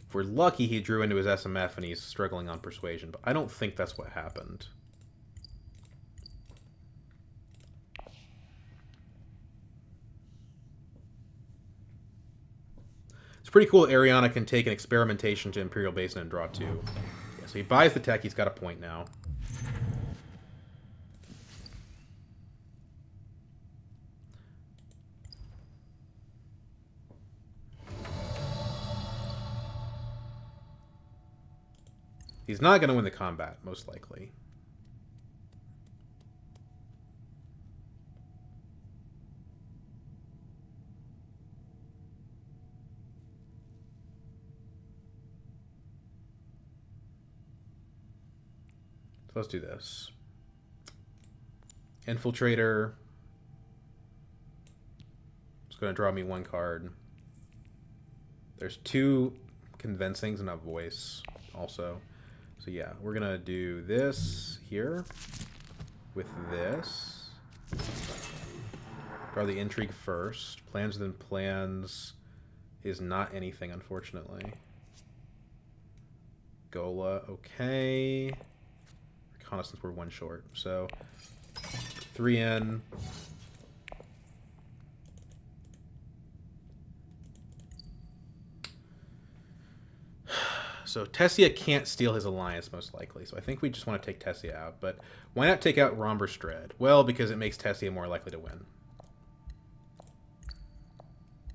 If we're lucky, he drew into his SMF and he's struggling on persuasion, but I don't think that's what happened. It's pretty cool that Ariana can take an experimentation to Imperial Basin and draw 2. Yeah, so he buys the tech, he's got a point now. He's not going to win the combat, most likely. So let's do this. Infiltrator. It's going to draw me 1 card. There's 2 convincings and a voice also. So yeah, we're going to do this here with this. Draw the intrigue first. Plans within plans is not anything, unfortunately. Gola, okay. Reconnaissance, we're 1 short. So 3 in. So Tessia can't steal his alliance, most likely. So I think we just want to take Tessia out. But why not take out Romber's Dread? Well, because it makes Tessia more likely to win.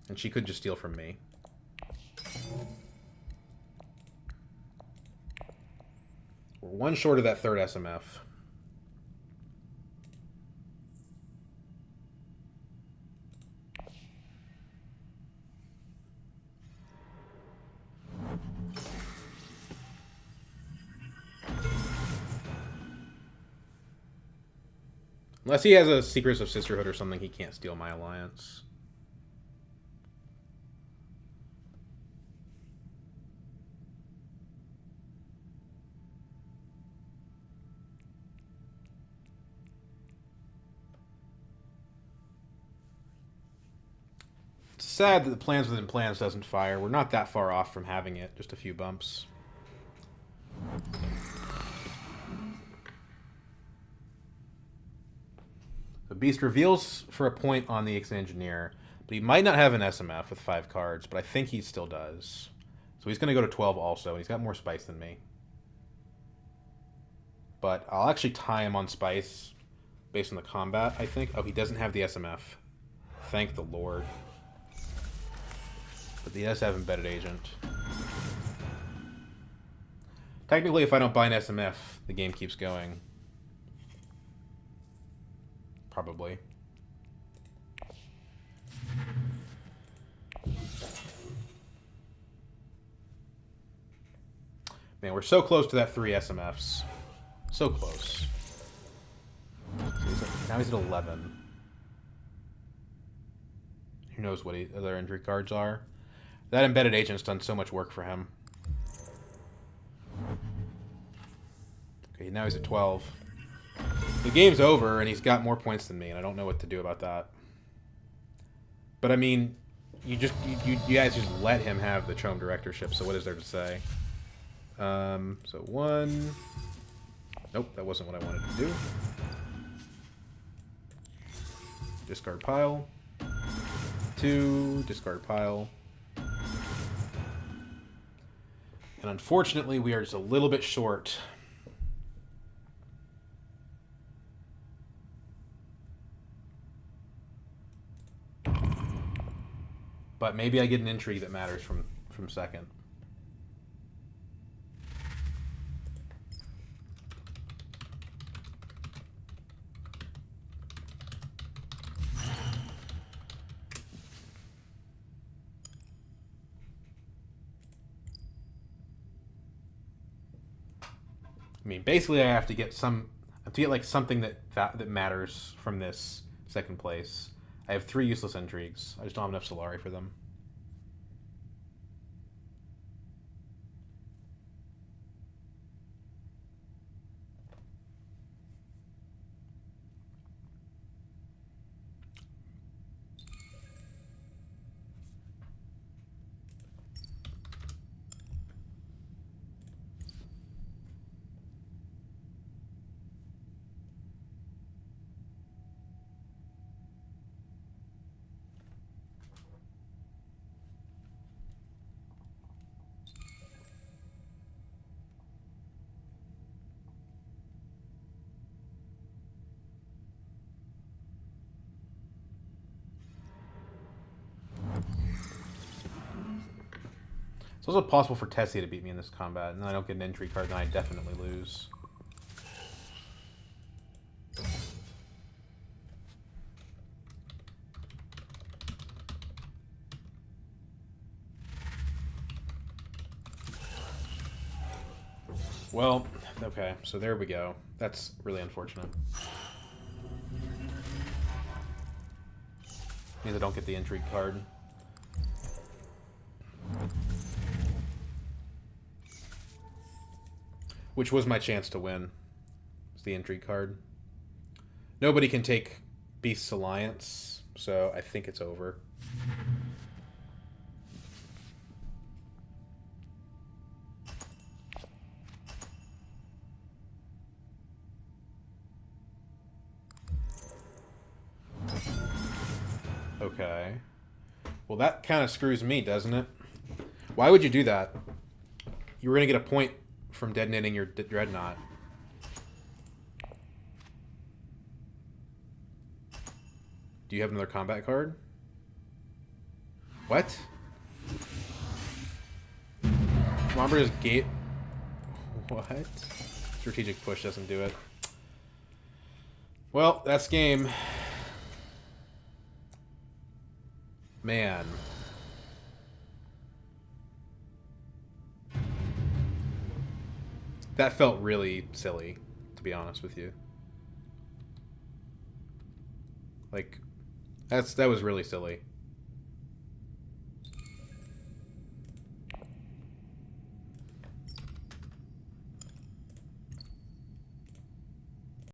And she could just steal from me. We're 1 short of that 3rd SMF. Unless he has a Secrets of Sisterhood or something, he can't steal my alliance. It's sad that the plans within plans doesn't fire. We're not that far off from having it, just a few bumps. The Beast reveals for a point on the X-Engineer, but he might not have an SMF with 5 cards, but I think he still does. So he's going to go to 12 also, and he's got more spice than me. But I'll actually tie him on spice based on the combat, I think. Oh, he doesn't have the SMF. Thank the Lord. But he does have Embedded Agent. Technically, if I don't buy an SMF, the game keeps going. Probably. Man, we're so close to that 3 SMFs. So close. So now he's at 11. Who knows what other injury cards are. That Embedded Agent's done so much work for him. Okay, now he's at 12. The game's over, and he's got more points than me, and I don't know what to do about that. But I mean, you guys just let him have the Chome directorship. So what is there to say? So 1. Nope, that wasn't what I wanted to do. Discard pile. 2, discard pile. And unfortunately, we are just a little bit short. But maybe I get an intrigue that matters from second. I mean, basically, I have to get like something that matters from this second place. I have 3 useless intrigues. I just don't have enough Solari for them. It's also possible for Tessia to beat me in this combat, and then I don't get an intrigue card, then I definitely lose. Well, okay, so there we go. That's really unfortunate. Means I don't get the intrigue card. Which was my chance to win. It's the intrigue card. Nobody can take Beast's Alliance, so I think it's over. Okay. Well, that kind of screws me, doesn't it? Why would you do that? You were going to get a point from detonating your Dreadnought. Do you have another combat card? What? Commander's Gate... What? Strategic push doesn't do it. Well, that's game. Man. That felt really silly, to be honest with you. Like, that was really silly.